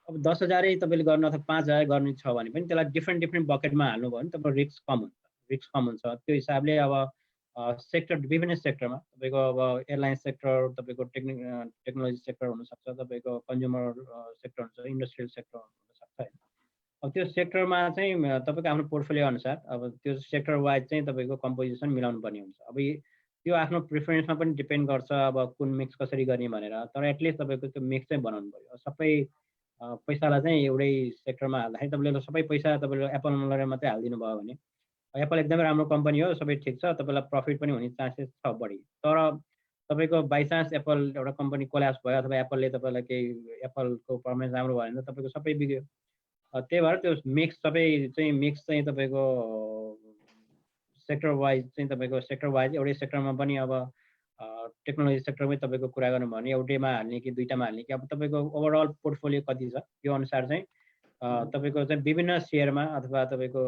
अब 10,000 तपाईँले गर्नु अथवा 5,000 गर्ने छ भने पनि त्यसलाई डिफ्रेन्ट बकेटमा हाल्नुभयो भने तपाईँको रिस्क कम हुन्छ। त्यो हिसाबले अब सेक्टर, विभिन्न सेक्टरमा तपाईँको अब एयरलाइन सेक्टर, तपाईँको टेक्नोलोजी सेक्टर हुनसक्छ, तपाईँको कन्ज्युमर सेक्टर हुन्छ, इन्डस्ट्रियल सेक्टर हुनसक्छ होइन। अब त्यो सेक्टरमा चाहिँ तपाईँको आफ्नो पोर्टफोलियो अनुसार अब त्यो सेक्टर वाइज चाहिँ तपाईँको कम्पोजिसन मिलाउनु पर्ने हुन्छ। अब त्यो आफ्नो प्रिफरेन्समा पनि डिपेन्ड गर्छ अब कुन मिक्स कसरी गर्ने भनेर। तर एटलिस्ट तपाईँको त्यो मिक्स चाहिँ बनाउनु पऱ्यो। सबै पैसालाई चाहिँ एउटै सेक्टरमा हाल्दाखेरि तपाईँले सबै पैसा तपाईँले एप्पल मलर मात्रै हालिदिनु भयो भने एप्पल एकदमै राम्रो कम्पनी हो, सबै ठिक छ, तपाईँलाई प्रफिट पनि हुने चान्सेस छ बढी। तर तपाईँको बाइचान्स एप्पल एउटा कम्पनी कोल्याप्स भयो अथवा एप्पलले तपाईँलाई केही एप्पलको पर्फर्मेन्स राम्रो भयो भने त तपाईँको सबै बिग्यो। त्यही भएर त्यो मिक्स चाहिँ तपाईँको सेक्टर वाइज चाहिँ तपाईँको सेक्टर वाइज एउटै सेक्टरमा पनि अब टेक्नोलोजी सेक्टरमै तपाईँको कुरा गर्नु भने एउटैमा हाल्ने कि दुईटामा हाल्ने कि अब तपाईँको ओभरअल पोर्टफोलियो कति छ यो अनुसार चाहिँ तपाईँको चाहिँ विभिन्न सेयरमा अथवा तपाईँको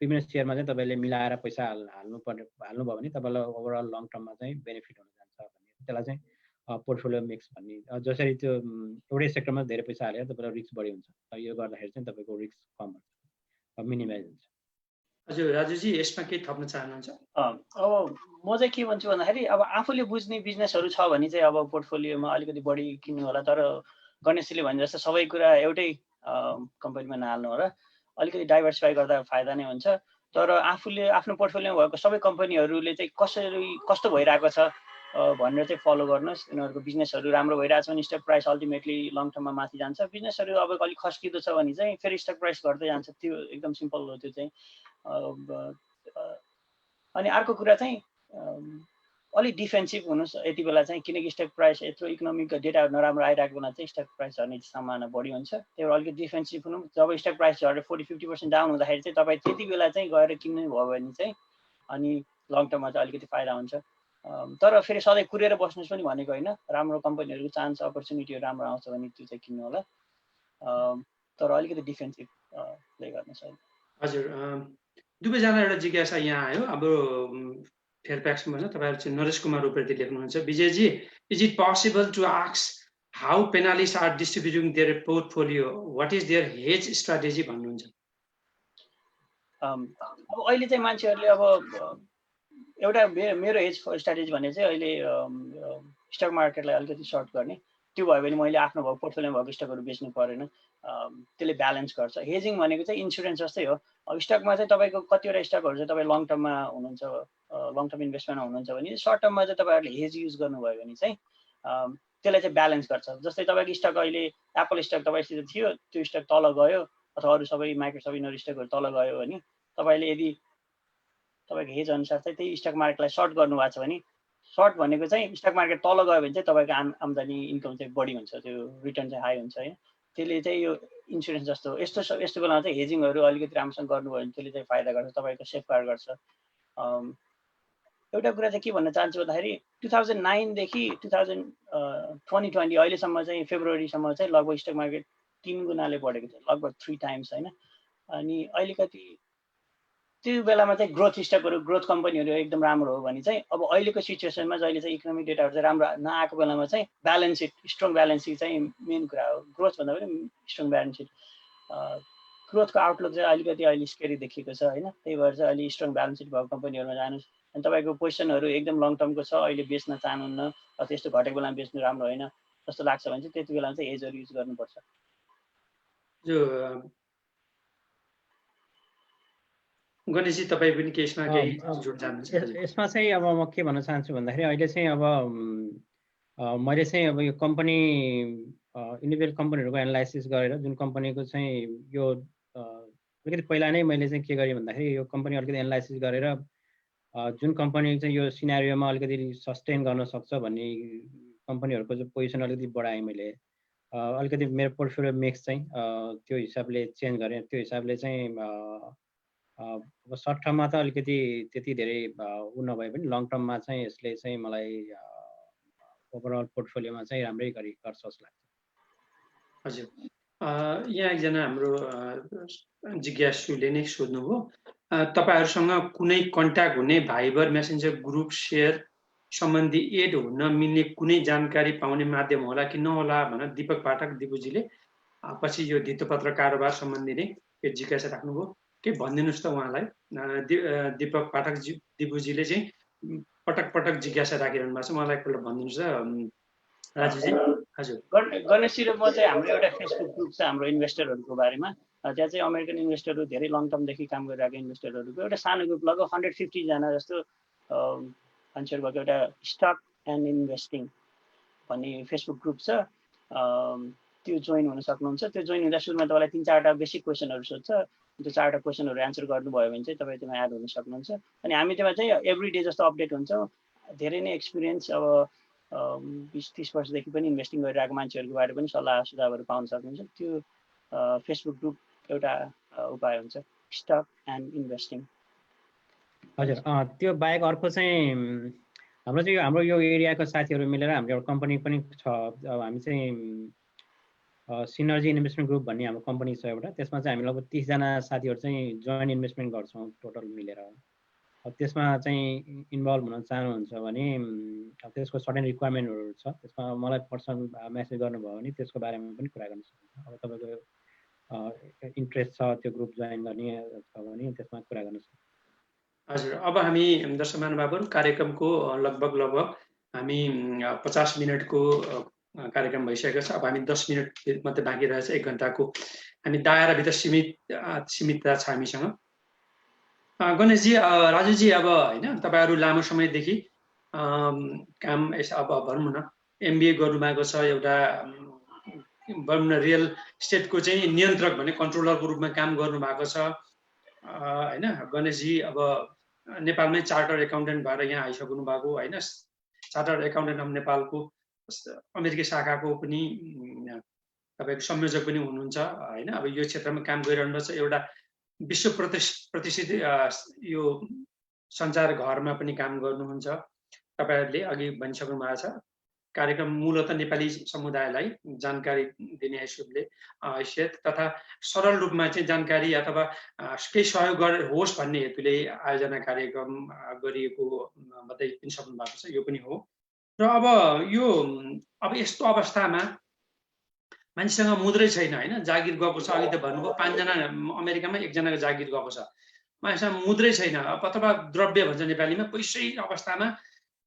विभिन्न सेयरमा चाहिँ तपाईँले मिलाएर पैसा हाल्नुभयो भने तपाईँलाई ओभरअल लङ टर्ममा चाहिँ बेनिफिट हुन जान्छ भन्ने त्यसलाई चाहिँ पोर्टफोलियो मिक्स भन्ने। जसरी त्यो एउटै सेक्टरमा धेरै पैसा हालेर तपाईँलाई रिस्क बढी हुन्छ, यो गर्दाखेरि चाहिँ तपाईँको रिस्क कम हुन्छ, मिनिमाइज हुन्छ। हजुर राजुजी यसमा के थप्न चाहनुहुन्छ? अब म चाहिँ के भन्छु भन्दाखेरि अब आफूले बुझ्ने बिजनेसहरू छ भने चाहिँ अब पोर्टफोलियोमा अलिकति बढी किन्नु होला। तर गणेशजीले भने जस्तो सबै कुरा एउटै कम्पनीमा नहाल्नु होला, अलिकति डाइभर्सिफाई गर्दा फाइदा नै हुन्छ। तर आफूले आफ्नो पोर्टफोलियोमा भएको सबै कम्पनीहरूले चाहिँ कस्तो भइरहेको छ भनेर चाहिँ फलो गर्नुहोस्। यिनीहरूको बिजनेसहरू राम्रो भइरहेको छ भने स्टक प्राइस अल्टिमेटली लङ टर्ममा माथि जान्छ। बिजनेसहरू अब अलिक खस्किँदो छ भने चाहिँ फेरि स्टक प्राइस घट्दै जान्छ। त्यो एकदम सिम्पल हो त्यो चाहिँ। अनि अर्को कुरा चाहिँ अलिक डिफेन्सिभ हुनुहोस् यति बेला चाहिँ, किनकि स्टक प्राइस यत्रो इकोनोमिक डेटा नराम्रो आइरहेको बेला चाहिँ स्टक प्राइस झर्ने सम्भावना बढी हुन्छ। त्यही भएर अलिकति डिफेन्सिभ हुनु। जब स्टक प्राइस झरेर 40-50% डाउन हुँदाखेरि चाहिँ तपाईँ त्यति बेला चाहिँ गएर किन्नु भयो भने चाहिँ अनि लङ टर्ममा चाहिँ अलिकति फाइदा हुन्छ। तर फेरि सधैँ कुरेर बस्नुहोस् पनि भनेको होइन। राम्रो कम्पनीहरूको चान्स अपर्च्युनिटीहरू राम्रो आउँछ भने त्यो चाहिँ किन्नु होला। तर अलिकति डिफेन्सिभ प्ले गर्नुहोस्। हजुर दुवैजना एउटा जिज्ञासा यहाँ आयो। अब फेयरप्याक्समा तपाईँहरू चाहिँ नरेश कुमार उप्रेती लेख्नुहुन्छ, विजयजी is it possible to ask how panelist are distributing their portfolio, what is their hedge strategy भन्नुहुन्छ। अब अहिले चाहिँ मान्छेहरूले अब एउटा मेरो हेज स्ट्राटेजी भने चाहिँ अहिले स्टक मार्केटलाई अलिकति सर्ट गर्ने। त्यो भयो भने मैले आफ्नो भएको पोर्टफोलियोमा भएको स्टकहरू बेच्नु परेन, त्यसले ब्यालेन्स गर्छ। हेजिङ भनेको चाहिँ इन्सुरेन्स जस्तै हो। अब स्टकमा चाहिँ तपाईँको कतिवटा स्टकहरू चाहिँ तपाईँ लङ टर्ममा हुनुहुन्छ, लङ टर्म इन्भेस्टमेन्टमा हुनुहुन्छ भने सर्ट टर्ममा चाहिँ तपाईँहरूले हेज युज गर्नुभयो भने चाहिँ त्यसलाई चाहिँ ब्यालेन्स गर्छ। जस्तै तपाईँको स्टक अहिले एप्पल स्टक तपाईँसित थियो, त्यो स्टक तल गयो अथवा अरू सबै माइक्रोसफ्ट यिनीहरू स्टकहरू तल गयो भने तपाईँले यदि तपाईँको हेज अनुसार चाहिँ त्यही स्टक मार्केटलाई सर्ट गर्नुभएको छ भने, सर्ट भनेको चाहिँ स्टक मार्केट तल गयो भने चाहिँ तपाईँको आम्दानी इन्कम चाहिँ बढी हुन्छ, त्यो रिटर्न चाहिँ हाई हुन्छ होइन। त्यसले चाहिँ यो इन्सुरेन्स जस्तो यस्तो बेलामा चाहिँ हेजिङहरू अलिकति राम्रोसँग गर्नुभयो भने त्यसले चाहिँ फाइदा गर्छ, तपाईँको सेफगार्ड गर्छ। एउटा कुरा चाहिँ के भन्न चाहन्छु भन्दाखेरि 2009 देखि 2020 अहिलेसम्म चाहिँ फेब्रुअरीसम्म चाहिँ लगभग स्टक मार्केट 3 गुणाले बढेको थियो, लगभग 3 टाइम्स होइन। अनि अलिकति त्यो बेलामा चाहिँ ग्रोथ स्टकहरू, ग्रोथ कम्पनीहरू एकदम राम्रो हो भने चाहिँ अब अहिलेको सिचुएसनमा जहिले चाहिँ इकोनोमिक डेटाहरू चाहिँ राम्रो नआएको बेलामा चाहिँ balance seat, strong balance seat चाहिँ मेन कुरा हो। ग्रोथ भन्दा पनि स्ट्रङ ब्यालेन्स सिट। ग्रोथको आउटलुक चाहिँ अलिकति अहिले स्केरी देखिएको छ होइन। त्यही भएर चाहिँ अहिले स्ट्रङ ब्यालेन्स सिट भएको कम्पनीहरूमा जानुहोस्। अनि तपाईँको पोजिसनहरू एकदम लङ टर्मको छ, अहिले बेच्न चाहनुहुन्न, त्यस्तो घटेको बेलामा बेच्नु राम्रो होइन जस्तो लाग्छ भने चाहिँ त्यति बेलामा चाहिँ हेजहरू युज गर्नुपर्छ। जो गणेशजी तपाईँ पनि केसमा केही जोड्न चाहनुहुन्छ? यसमा चाहिँ अब म के भन्न चाहन्छु भन्दाखेरि अहिले चाहिँ अब मैले चाहिँ अब यो कम्पनी इन्डिभिजुअल कम्पनीहरूको एनालाइसिस गरेर जुन कम्पनीको चाहिँ यो अलिकति पहिला नै मैले चाहिँ के गरेँ भन्दाखेरि यो कम्पनी अलिकति एनालाइसिस गरेर जुन कम्पनी चाहिँ यो सिनारियोमा अलिकति सस्टेन गर्न सक्छ भन्ने कम्पनीहरूको चाहिँ पोजिसन अलिकति बढाएँ मैले। अलिकति मेरो पोर्टफोलियो मिक्स चाहिँ त्यो हिसाबले चेन्ज गरेँ। त्यो हिसाबले चाहिँ अब सर्ट टर्ममा त अलिकति त्यति धेरै उ नभए पनि लङ टर्ममा चाहिँ यसले चाहिँ मलाई ओभरअल पोर्टफोलियोमा चाहिँ राम्रै गर्छ जस्तो लाग्छ। हजुर यहाँ एकजना हाम्रो जिज्ञासुले नै सोध्नुभयो, तपाईँहरूसँग कुनै कन्ट्याक्ट हुने भाइबर मेसेन्जर ग्रुप सेयर सम्बन्धी एड हुन मिल्ने कुनै जानकारी पाउने माध्यम होला कि नहोला भनेर दीपक पाठक दिपुजीले पछि यो धितोपत्र कारोबार सम्बन्धी नै यो जिज्ञासा राख्नुभयो। के भनिदिनुहोस् त उहाँलाई। दीपक पाठक दिपुजीले चाहिँ पटक पटक जिज्ञासा राखिरहनु भएको छ, उहाँलाई एकपल्ट भनिदिनुहोस् त राजुजी। हजुर गणेशजी र म चाहिँ हाम्रो एउटा फेसबुक ग्रुप छ हाम्रो इन्भेस्टरहरूको बारेमा। त्यहाँ चाहिँ अमेरिकन इन्भेस्टरहरू धेरै लङ टर्मदेखि काम गरिरहेको इन्भेस्टरहरूको एउटा सानो ग्रुप लगभग 150 जना जस्तो मान्छेहरूको एउटा स्टक एन्ड इन्भेस्टिङ भन्ने फेसबुक ग्रुप छ, त्यो जोइन हुन सक्नुहुन्छ। त्यो जोइन हुँदा सुरुमा तपाईँलाई 3-4टा बेसिक क्वेसनहरू सोध्छ, त्यो 4टा क्वेसनहरू एन्सर गर्नुभयो भने चाहिँ तपाईँ त्यसमा एड हुन सक्नुहुन्छ। अनि हामी त्यसमा चाहिँ एभ्री डे जस्तो अपडेट हुन्छौँ। धेरै नै एक्सपिरियन्स अब 20-30 वर्षदेखि पनि इन्भेस्टिङ गरिरहेको मान्छेहरूकोबाट पनि सल्लाह सुझावहरू पाउन सक्नुहुन्छ। त्यो फेसबुक ग्रुप एउटा उपाय हुन्छ, स्टक एन्ड इन्भेस्टिङ। हजुर, त्यो बाहेक अर्को चाहिँ हाम्रो यो एरियाको साथीहरू मिलेर हाम्रो एउटा कम्पनी पनि छ। अब हामी चाहिँ सिनर्जी इन्भेस्टमेन्ट ग्रुप भन्ने हाम्रो कम्पनी छ एउटा, त्यसमा चाहिँ हामी लगभग 30 जना साथीहरू चाहिँ जोइन्ट इन्भेस्टमेन्ट गर्छौँ टोटल मिलेर। अब त्यसमा चाहिँ इन्भल्भ हुन चाहनुहुन्छ भने त्यसको सर्टेन रिक्वायरमेन्टहरू छ, त्यसमा मलाई पर्सनल मेसेज गर्नुभयो भने त्यसको बारेमा पनि कुरा गर्न सक्नुहुन्छ। अब तपाईँको इन्ट्रेस्ट छ त्यो ग्रुप जोइन गर्ने छ भने त्यसमा कुरा गर्न सक्नुहुन्छ। हजुर, अब हामी दर्शक महानुभावहरू कार्यक्रमको लगभग हामी 50 मिनटको कार्यक्रम भइसकेको छ। अब हामी 10 मिनट मात्रै बाँकी रहेछ, 1 घन्टाको हामी दायराभित्र सीमितता छ हामीसँग। गणेशजी, राजुजी, अब होइन तपाईँहरू लामो समयदेखि काम अब भनौँ न MBA गर्नुभएको छ, एउटा भनौँ न रियल इस्टेटको चाहिँ नियन्त्रक भने कन्ट्रोलरको रूपमा काम गर्नुभएको छ होइन। गणेशजी अब नेपालमै चार्टर्ड एकाउन्टेन्ट भएर यहाँ आइसक्नु भएको होइन, चार्टर्ड एकाउन्टेन्ट अफ नेपालको अमेरिकी शाखाको पनि तपाईँको संयोजक पनि हुनुहुन्छ होइन। अब यो क्षेत्रमा काम गरिरहनु छ, एउटा विश्व प्रतिष्ठित यो सञ्चार घरमा पनि काम गर्नुहुन्छ। तपाईँहरूले अघि भनिसक्नु भएको छ, कार्यक्रम मूलतः नेपाली समुदायलाई जानकारी दिने हैसियत तथा सरल रूपमा चाहिँ जानकारी अथवा केही सहयोग होस् भन्ने हेतुले आयोजना कार्यक्रम गरिएको बताइ पनि सक्नु भएको छ, यो पनि हो। र अब यस्तो अवस्थामा मान्छेसँग मुद्रै छैन होइन, जागिर गएको छ। अघि त भन्नुभयो 5 जना अमेरिकामा 1 जनाको जागिर गएको छ, मान्छेसँग मुद्रै छैन अथवा द्रव्य भन्छ नेपालीमा, पैसै अवस्थामा।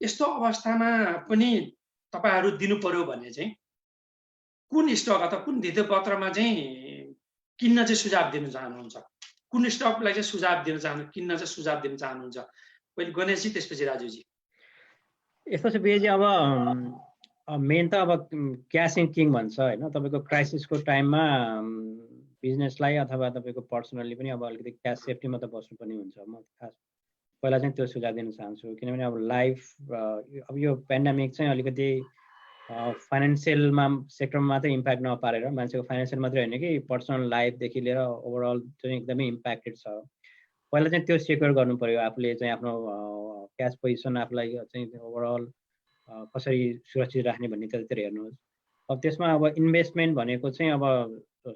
यस्तो अवस्थामा पनि तपाईहरू दिनु पर्यो भने चाहिँ कुन स्टक अथवा कुन धितो पत्रमा चाहिँ किन्न चाहिँ सुझाव दिन चाहनुहुन्छ? कुन स्टकलाई चाहिँ किन्न चाहिँ सुझाव दिन चाहनुहुन्छ? पहिले गणेशजी, त्यसपछि राजुजी। यस्तो छ बिहेजी, अब मेन त अब क्यास इन किङ भन्छ होइन। तपाईँको क्राइसिसको टाइममा बिजनेसलाई अथवा तपाईँको पर्सनली पनि अब अलिकति क्यास सेफ्टीमा त बस्नुपर्ने हुन्छ। म खास पहिला चाहिँ त्यो सुझाव दिन चाहन्छु, किनभने अब लाइफ अब यो पेन्डेमिक चाहिँ अलिकति फाइनेन्सियलमा सेक्टरमा मात्रै इम्प्याक्ट नपारेर मान्छेको फाइनेन्सियल मात्रै होइन कि पर्सनल लाइफदेखि लिएर ओभरअल चाहिँ एकदमै इम्प्याक्टेड छ। पहिला चाहिँ त्यो सेक्योर गर्नु पर्यो आफूले चाहिँ, आफ्नो क्यास पोजिसन आफूलाई चाहिँ ओभरअल कसरी सुरक्षित राख्ने भन्ने त्यतातिर हेर्नुहोस्। अब त्यसमा अब इन्भेस्टमेन्ट भनेको चाहिँ अब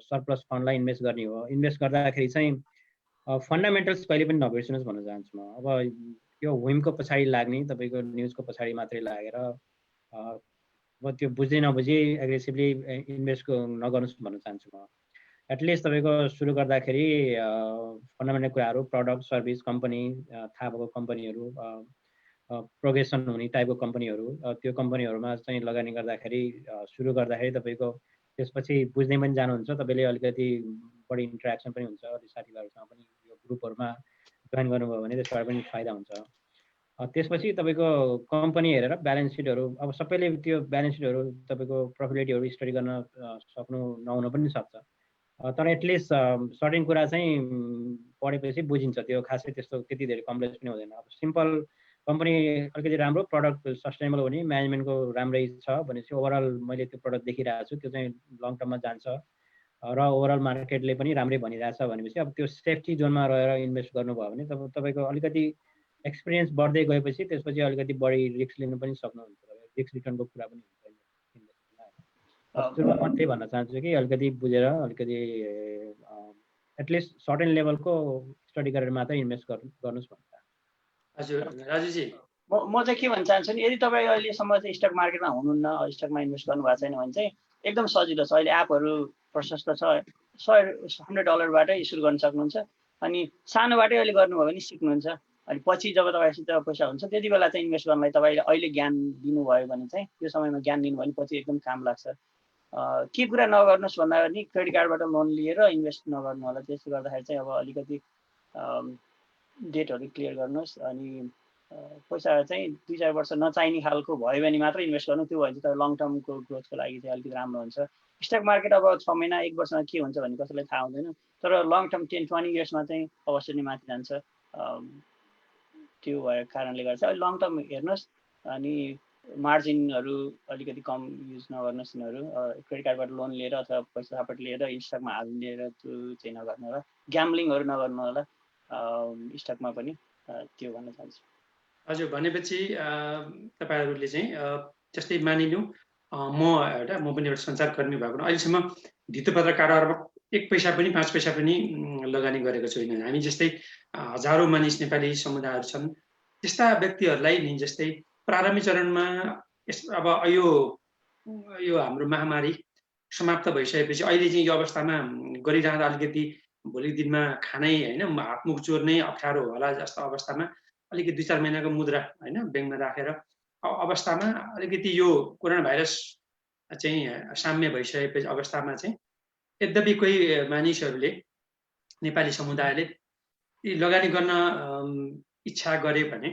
सरप्लस फन्डलाई इन्भेस्ट गर्ने हो। इन्भेस्ट गर्दाखेरि चाहिँ फन्डामेन्टल्स कहिले पनि नबिर्सिनुहोस् भन्न चाहन्छु म। अब यो व्हिमको पछाडि लाग्ने, तपाईँको न्युजको पछाडि मात्रै लागेर अब त्यो बुझ्दै नबुझी एग्रेसिभली इन्भेस्ट नगर्नुहोस् भन्न चाहन्छु म। एटलिस्ट तपाईँको सुरु गर्दाखेरि फन्डामेन्टल कुराहरू, प्रडक्ट, सर्भिस, कम्पनी, थाहा भएको कम्पनीहरू, प्रोग्रेसन हुने टाइपको कम्पनीहरू, त्यो कम्पनीहरूमा चाहिँ लगानी गर्दाखेरि सुरु गर्दाखेरि तपाईँको त्यसपछि बुझ्दै पनि जानुहुन्छ, तपाईँले अलिकति बढी इन्टरेक्सन पनि हुन्छ अरू साथीभाइहरूसँग पनि। यो ग्रुपहरूमा जोइन गर्नुभयो भने त्यसबाट पनि फाइदा हुन्छ। त्यसपछि तपाईँको कम्पनी हेरेर ब्यालेन्स सिटहरू, अब सबैले त्यो ब्यालेन्स सिटहरू तपाईँको प्रफिटेबलहरू स्टडी गर्न सक्नु नहुन पनि सक्छ, तर एटलिस्ट सर्टेन कुरा चाहिँ पढेपछि बुझिन्छ। त्यो खासै त्यस्तो त्यति धेरै कम्प्लेक्स पनि हुँदैन। अब सिम्पल कम्पनी अलिकति राम्रो, प्रडक्ट सस्टेनेबल हुने, म्यानेजमेन्टको राम्रै छ भनेपछि ओभरअल मैले त्यो प्रडक्ट देखिरहेको छु, त्यो चाहिँ लङ टर्ममा जान्छ र ओभरअल मार्केटले पनि राम्रै भनिरहेछ भनेपछि अब त्यो सेफ्टी जोनमा रहेर इन्भेस्ट गर्नुभयो भने तपाईँको अलिकति एक्सपिरियन्स बढ्दै गएपछि त्यसपछि अलिकति बढी रिस्क लिनु पनि सक्नुहुन्छ। रिस्क रिटर्नको कुरा पनि हुन्छ इन्भेस्टमेन्टमा। म त्यही भन्न चाहन्छु कि अलिकति बुझेर अलिकति एटलिस्ट सर्टेन लेभलको स्टडी गरेर मात्रै इन्भेस्ट गर्नुहोस् भन्छ। हजुर राजुजी, म चाहिँ के भन्न चाहन्छु नि, यदि तपाईँ अहिलेसम्म चाहिँ स्टक मार्केटमा हुनुहुन्न, स्टकमा इन्भेस्ट गर्नुभएको छैन भने चाहिँ एकदम सजिलो छ। अहिले एपहरू प्रशस्त छ, $100बाटै सुरु गर्न सक्नुहुन्छ। अनि सानोबाटै अहिले गर्नुभयो भने सिक्नुहुन्छ। अनि पछि जब तपाईँसित पैसा हुन्छ त्यति बेला चाहिँ इन्भेस्ट गर्नलाई तपाईँले अहिले ज्ञान दिनुभयो भने चाहिँ, त्यो समयमा ज्ञान दिनुभयो भने पछि एकदम काम लाग्छ। के कुरा नगर्नुहोस् भन्दा पनि क्रेडिट कार्डबाट लोन लिएर इन्भेस्ट नगर्नु होला। त्यसले गर्दाखेरि चाहिँ अब अलिकति डेटहरू क्लियर गर्नुहोस्। अनि पैसा चाहिँ 2-4 वर्ष नचाहिने खालको भयो भने मात्र इन्भेस्ट गर्नु, त्यो भयो भने चाहिँ लङ टर्मको ग्रोथको लागि चाहिँ अलिकति राम्रो हुन्छ। स्टक मार्केट अब 6 महिना 1 वर्षमा के हुन्छ भन्ने कसैलाई थाहा हुँदैन, तर लङ टर्म 10-20 इयर्समा चाहिँ अवश्य नै माथि जान्छ। त्यो भएको कारणले गर्दा चाहिँ लङ टर्म हेर्नुहोस्, अनि मार्जिनहरू अलिकति कम युज नगर्नुहोस्। यिनीहरू क्रेडिट कार्डबाट लोन लिएर अथवा पैसा थापट लिएर स्टकमा हालिदिएर त्यो चाहिँ नगर्नु होला, ग्याम्बलिङहरू नगर्नु होला स्टकमा पनि, त्यो भन्न चाहन्छु। हजुर, भनेपछि तपाईँहरूले चाहिँ जस्तै मानिलिउँ म पनि एउटा सञ्चारकर्मी भएको अहिलेसम्म धितोपत्र कारोबारमा 1 पैसा पनि 5 पैसा पनि लगानी गरेको छैन। हामी जस्तै हजारौँ मानिस नेपाली समुदायहरू छन्, त्यस्ता व्यक्तिहरूलाई नि जस्तै प्रारम्भिक चरणमा अब यो हाम्रो महामारी समाप्त भइसकेपछि अहिले चाहिँ यो अवस्थामा गरिरहँदा अलिकति भोलिको दिनमा खानै होइन हातमुख जोड्नै अप्ठ्यारो होला जस्तो अवस्थामा अलिकति 2-4 महिनाको मुद्रा होइन ब्याङ्कमा राखेर अवस्थामा अलिकति यो कोरोना भाइरस चाहिँ साम्य भइसकेपछि अवस्थामा चाहिँ यद्यपि कोही मानिसहरूले नेपाली समुदायले लगानी गर्न इच्छा गरे भने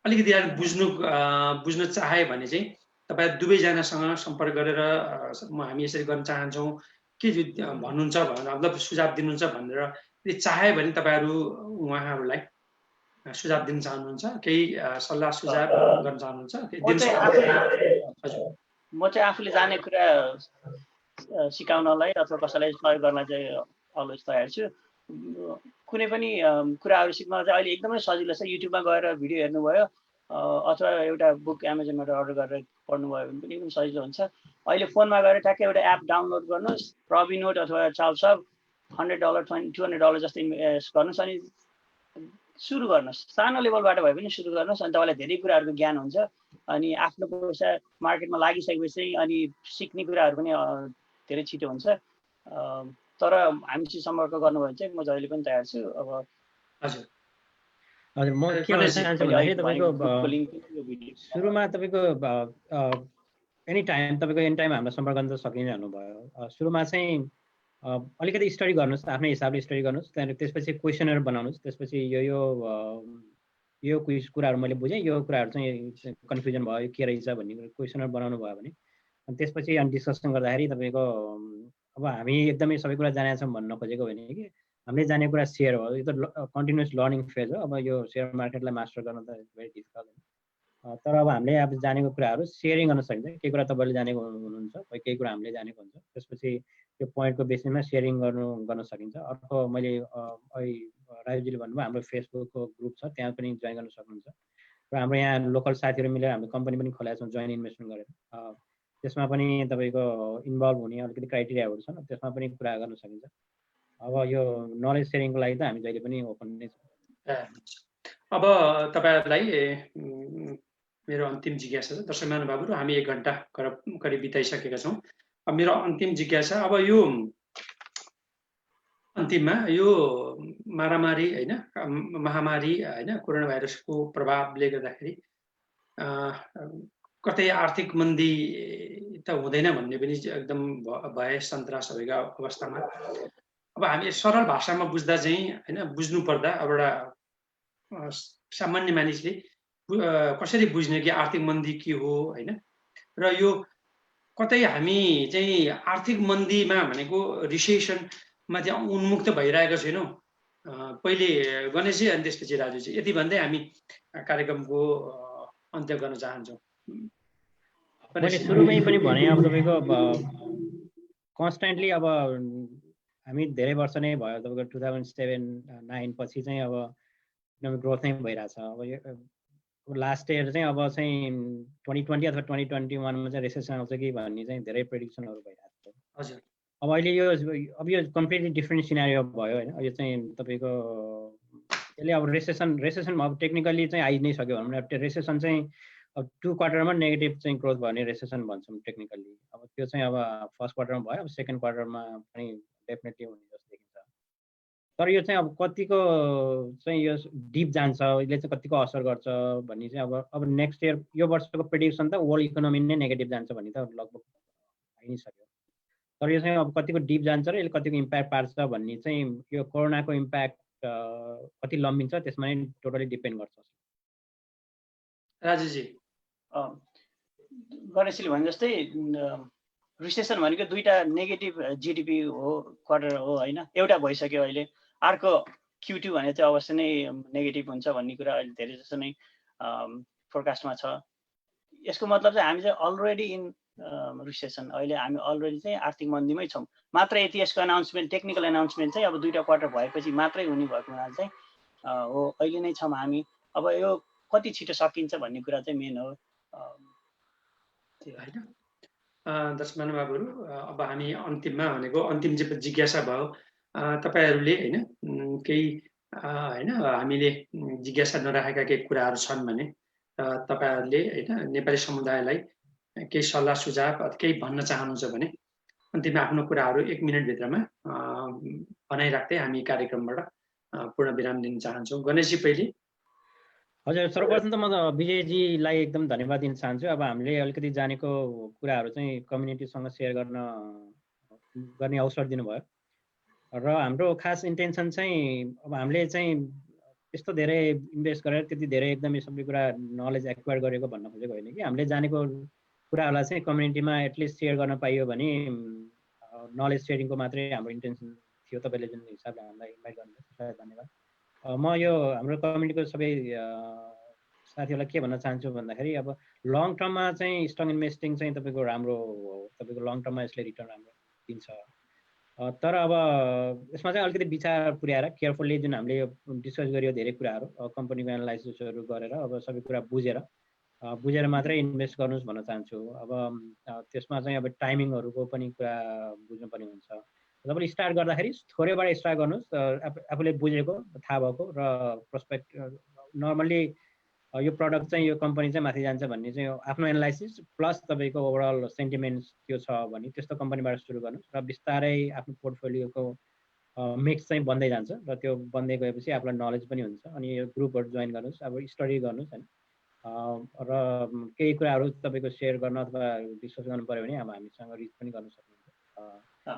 अलिकति बुझ्न चाहे भने चाहिँ तपाईँ दुवैजनासँग सम्पर्क गरेर हामी यसरी गर्न चाहन्छौँ के भन्नुहुन्छ मतलब सुझाव दिनुहुन्छ भनेर यदि चाहे भने तपाईँहरू उहाँहरूलाई सुझाव दिन चाहनुहुन्छ, केही सल्लाह सुझाव गर्न चाहनुहुन्छ? म चाहिँ आफूले जाने कुरा सिकाउनलाई अथवा कसैलाई सहयोग गर्न चाहिँ अलवेज तयार छु। कुनै पनि कुराहरू सिक्न चाहिँ अहिले एकदमै सजिलो छ। युट्युबमा गएर भिडियो हेर्नुभयो अथवा एउटा बुक एमाजोनबाट अर्डर गरेर पढ्नुभयो भने पनि एकदम सजिलो हुन्छ। अहिले फोनमा गएर ट्याक्कै एउटा एप डाउनलोड गर्नुहोस्, रबिनहुड अथवा चार्ल्स, $100 $200 जस्तो इन्भेस्ट गर्नुहोस् अनि सुरु गर्नुहोस्। सानो लेभलबाट भए पनि सुरु गर्नुहोस्, अनि तपाईँलाई धेरै कुराहरूको ज्ञान हुन्छ। अनि आफ्नो पैसा मार्केटमा लागिसकेपछि अनि सिक्ने कुराहरू पनि धेरै छिटो हुन्छ। तर हामीसँग सम्पर्क गर्नुभयो भने चाहिँ म जहिले पनि तयार छु। अब हजुर हजुर, म के भन्न चाहन्छु भन्दाखेरि तपाईँको सुरुमा तपाईँको एनी टाइम हामीलाई सम्पर्क गर्न सकिरहनु भयो। सुरुमा चाहिँ अलिकति स्टडी गर्नुहोस्, आफ्नै हिसाबले स्टडी गर्नुहोस्, त्यहाँदेखि त्यसपछि क्वेसनहरू बनाउनुहोस्। त्यसपछि यो कुराहरू मैले बुझेँ, यो कुराहरू चाहिँ कन्फ्युजन भयो, के रहेछ भन्ने क्वेसनहरू बनाउनु भयो भने अनि त्यसपछि अनि डिस्कसन गर्दाखेरि तपाईँको अब हामी एकदमै सबै कुरा जानेका छौँ भन्न खोजेको होइन कि हामीले जाने कुरा सेयर हो। यो त कन्टिन्युस लर्निङ फेज हो। अब यो सेयर मार्केटलाई मास्टर गर्न त भेरी डिफिकल्ट होइन, तर अब हामीले अब जानेको कुराहरू सेयरिङ गर्न सकिन्छ। केही कुरा तपाईँले जानेको हुनुहुन्छ, केही कुरा हामीले जानेको हुन्छ, त्यसपछि त्यो पोइन्टको बेसिसमा सेयरिङ गर्न सकिन्छ। अर्को मैले राजुजीले भन्नुभयो हाम्रो फेसबुकको ग्रुप छ, त्यहाँ पनि जोइन गर्न सक्नुहुन्छ। र हाम्रो यहाँ लोकल साथीहरू मिलेर हामीले कम्पनी पनि खोलेका छौँ जोइन इन्भेस्टमेन्ट गरेर। त्यसमा पनि तपाईँको इन्भल्भ हुने अलिकति क्राइटेरियाहरू छन्, त्यसमा पनि कुरा गर्न सकिन्छ। अब यो नलेज सेयरिङको लागि त हामी जहिले पनि ओपन नै छौँ। अब तपाईँहरूलाई मेरो अन्तिम जिज्ञासा छ। दर्शक महानुभावहरू, हामी 1 घन्टा करिब बिताइसकेका छौँ। अब मेरो अन्तिम जिज्ञासा, अब यो अन्तिममा यो महामारी होइन कोरोना भाइरसको प्रभावले गर्दाखेरि कतै आर्थिक मन्दी त हुँदैन भन्ने पनि एकदम भय सन्तास भएका अवस्थामा अब हामी सरल भाषामा बुझ्दा चाहिँ होइन बुझ्नु पर्दा अब एउटा सामान्य मानिसले कसरी बुझ्ने कि आर्थिक मन्दी के हो होइन, र यो कतै हामी चाहिँ आर्थिक मन्दीमा भनेको रिसेसनमा चाहिँ उन्मुक्त भइरहेको छैनौँ। पहिले गणेशजी अनि त्यसपछि राजुजी, यति भन्दै हामी कार्यक्रमको अन्त्य गर्न चाहन्छौँ। मैले सुरुमै पनि भने अब तपाईँको कन्स्टेन्टली अब हामी धेरै वर्ष नै भयो, तपाईँको 2007-09 पछि चाहिँ अब इकोनोमिक ग्रोथ नै भइरहेछ। अब लास्ट इयर चाहिँ अब चाहिँ 2020 अथवा 2021मा चाहिँ रिसेसन आउँछ कि भन्ने चाहिँ धेरै प्रेडिक्सनहरू भइरहेको छ। हजुर, अब अहिले यो कम्प्लिटली डिफ्रेन्ट सिनारियो भयो होइन। यो चाहिँ तपाईँको यसले अब रेसेसन अब टेक्निकली चाहिँ आइ नै सक्यो भने रेसेसन चाहिँ अब 2 क्वार्टरमा नेगेटिभ चाहिँ ग्रोथ भयो भने रेसेसन भन्छौँ टेक्निकल्ली। अब त्यो चाहिँ अब फर्स्ट क्वार्टरमा भयो, अब सेकेन्ड क्वार्टरमा पनि डेफिनेटली हुने जस्तो देखिन्छ। तर यो चाहिँ अब कतिको चाहिँ यो डिप जान्छ, यसले चाहिँ कतिको असर गर्छ भन्ने चाहिँ अब नेक्स्ट इयर यो वर्षको प्रेडिक्सन त वर्ल्ड इकोनोमी नै नेगेटिभ जान्छ भन्ने त लगभग आइ नै सक्यो। तर यो चाहिँ अब कतिको डिप जान्छ र यसले कतिको इम्प्याक्ट पार्छ भन्ने चाहिँ यो कोरोनाको इम्प्याक्ट कति लम्बिन्छ त्यसमा नै टोटली डिपेन्ड गर्छ। राजुजी गणेशले भने जस्तै रिसेसन भनेको दुईटा नेगेटिभ जिडिपी हो क्वार्टर हो होइन, एउटा भइसक्यो अहिले, अर्को Q2 भने चाहिँ अवश्य नै नेगेटिभ हुन्छ भन्ने कुरा अहिले धेरै जसो नै फोरकास्टमा छ। यसको मतलब चाहिँ हामी चाहिँ अलरेडी इन रिसेसन, अहिले हामी अलरेडी चाहिँ आर्थिक मन्दीमै छौँ। मात्र यति यसको अनाउन्समेन्ट, टेक्निकल अनाउन्समेन्ट चाहिँ अब दुईटा क्वार्टर भएपछि मात्रै हुने भएको हुनाले चाहिँ हो अहिले नै छौँ हामी। अब यो कति छिटो सकिन्छ भन्ने कुरा चाहिँ मेन हो होइन। दर्शक महानुभावहरू, अब हामी अन्तिममा भनेको अन्तिम जिज्ञासा भयो। तपाईहरूले होइन केही होइन हामीले जिज्ञासा नराखेका केही कुराहरू छन् भने तपाईहरूले होइन नेपाली समुदायलाई केही सल्लाह सुझाव केही भन्न चाहनुहुन्छ भने अन्तिममा आफ्नो कुराहरू 1 मिनेटभित्रमा बनाइराख्दै हामी कार्यक्रमबाट पूर्ण विराम दिन चाहन्छौँ। गणेशजी पहिले। हजुर, सर्वप्रथम त म विजयजीलाई एकदम धन्यवाद दिन चाहन्छु। अब हामीले अलिकति जानेको कुराहरू चाहिँ कम्युनिटीसँग सेयर गर्ने अवसर दिनुभयो र हाम्रो खास इन्टेन्सन चाहिँ अब हामीले चाहिँ त्यस्तो धेरै इन्भेस्ट गरेर त्यति धेरै एकदमै सबै कुरा नलेज एक्वायर गरेको भन्न खोजेको होइन कि हामीले जानेको कुराहरूलाई चाहिँ कम्युनिटीमा एटलिस्ट सेयर गर्न पाइयो भने नलेज सेयरिङको मात्रै हाम्रो इन्टेन्सन थियो। तपाईँले जुन हिसाबले हामीलाई इन्भाइट गर्नुभयो त्यसलाई धन्यवाद। म यो हाम्रो कम्युनिटीको सबै साथीहरूलाई के भन्न चाहन्छु भन्दाखेरि अब लङ टर्ममा चाहिँ स्ट्रङ इन्भेस्टिङ चाहिँ तपाईँको राम्रो हो, तपाईँको लङ टर्ममा यसले रिटर्न राम्रो दिन्छ। तर अब यसमा चाहिँ अलिकति विचार पुर्याएर केयरफुल्ली जुन हामीले यो डिस्कस गरियो धेरै कुराहरू कम्पनीको एनालाइसिसहरू गरेर अब सबै कुरा बुझेर मात्रै इन्भेस्ट गर्नुहोस् भन्न चाहन्छु। अब त्यसमा चाहिँ अब टाइमिङहरूको पनि कुरा बुझ्नुपर्ने हुन्छ। तपाईँले स्टार्ट गर्दाखेरि थोरैबाट स्टार्ट गर्नुहोस्, आफूले बुझेको थाहा भएको र प्रोस्पेक्ट नर्मल्ली यो प्रडक्ट चाहिँ यो कम्पनी चाहिँ माथि जान्छ भन्ने चाहिँ आफ्नो एनालाइसिस प्लस तपाईँको ओभरअल सेन्टिमेन्ट्स त्यो छ भने त्यस्तो कम्पनीबाट सुरु गर्नुहोस् र बिस्तारै आफ्नो पोर्टफोलियोको मिक्स चाहिँ बन्दै जान्छ र त्यो बन्दै गएपछि आफूलाई नलेज पनि हुन्छ। अनि यो ग्रुपहरू जोइन गर्नुहोस्, अब स्टडी गर्नुहोस् होइन। र केही कुराहरू तपाईँको सेयर गर्न अथवा डिस्कस गर्नु पऱ्यो भने अब हामीसँग रिच पनि गर्न सक्नुहुन्छ।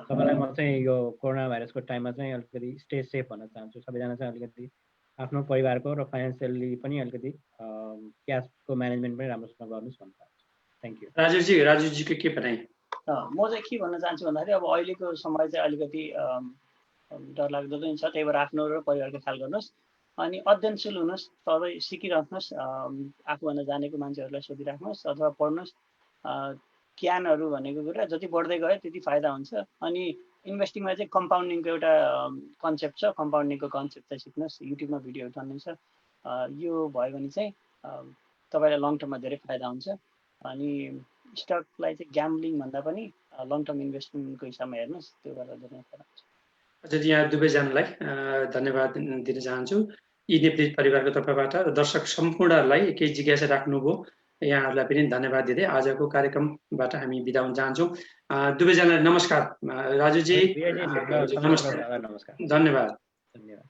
तपाईँलाई म चाहिँ यो कोरोना भाइरसको टाइममा चाहिँ अलिकति स्टे सेफ भन्न चाहन्छु। सबैजना चाहिँ अलिकति आफ्नो परिवारको र फाइनेन्सियली पनि अलिकति क्यासको म्यानेजमेन्ट पनि राम्रोसँग गर्नुहोस् भन्न चाहन्छु। Thank you. राजुजीको के भनाइ? म चाहिँ के भन्न चाहन्छु भन्दाखेरि अब अहिलेको समय चाहिँ अलिकति डरलाग्दो पनि छ, त्यही भएर आफ्नो र परिवारको ख्याल गर्नुहोस्। अनि अध्ययनशील हुनुहोस्, तपाईँ सिकिराख्नुहोस्, आफूभन्दा जानेको मान्छेहरूलाई सोधिराख्नुहोस् अथवा पढ्नुहोस्। ज्ञानहरू भनेको कुरा जति बढ्दै गयो त्यति फाइदा हुन्छ। अनि इन्भेस्टिङमा चाहिँ कम्पाउन्डिङको एउटा कन्सेप्ट छ, कम्पाउन्डिङको कन्सेप्ट चाहिँ सिक्नुहोस्, युट्युबमा भिडियोहरू टन्नुहुन्छ। यो भयो भने चाहिँ तपाईँलाई लङ टर्ममा धेरै फाइदा हुन्छ। अनि स्टकलाई चाहिँ ग्याम्बलिङ भन्दा पनि लङ टर्म इन्भेस्टमेन्टको हिसाबमा हेर्नुहोस्, त्यो गरेर धेरै फाइदा हुन्छ। हजुर, यहाँ दुवैजनालाई धन्यवाद दिन चाहन्छु, यी नेपाली परिवारको तर्फबाट र दर्शक सम्पूर्णलाई केही जिज्ञासा राख्नुभयो यहाँहरूलाई पनि धन्यवाद दिँदै आजको कार्यक्रमबाट हामी बिदा हुन चाहन्छौँ। दुवैजनालाई नमस्कार। राजुजी नमस्कार, धन्यवाद। धन्यवाद।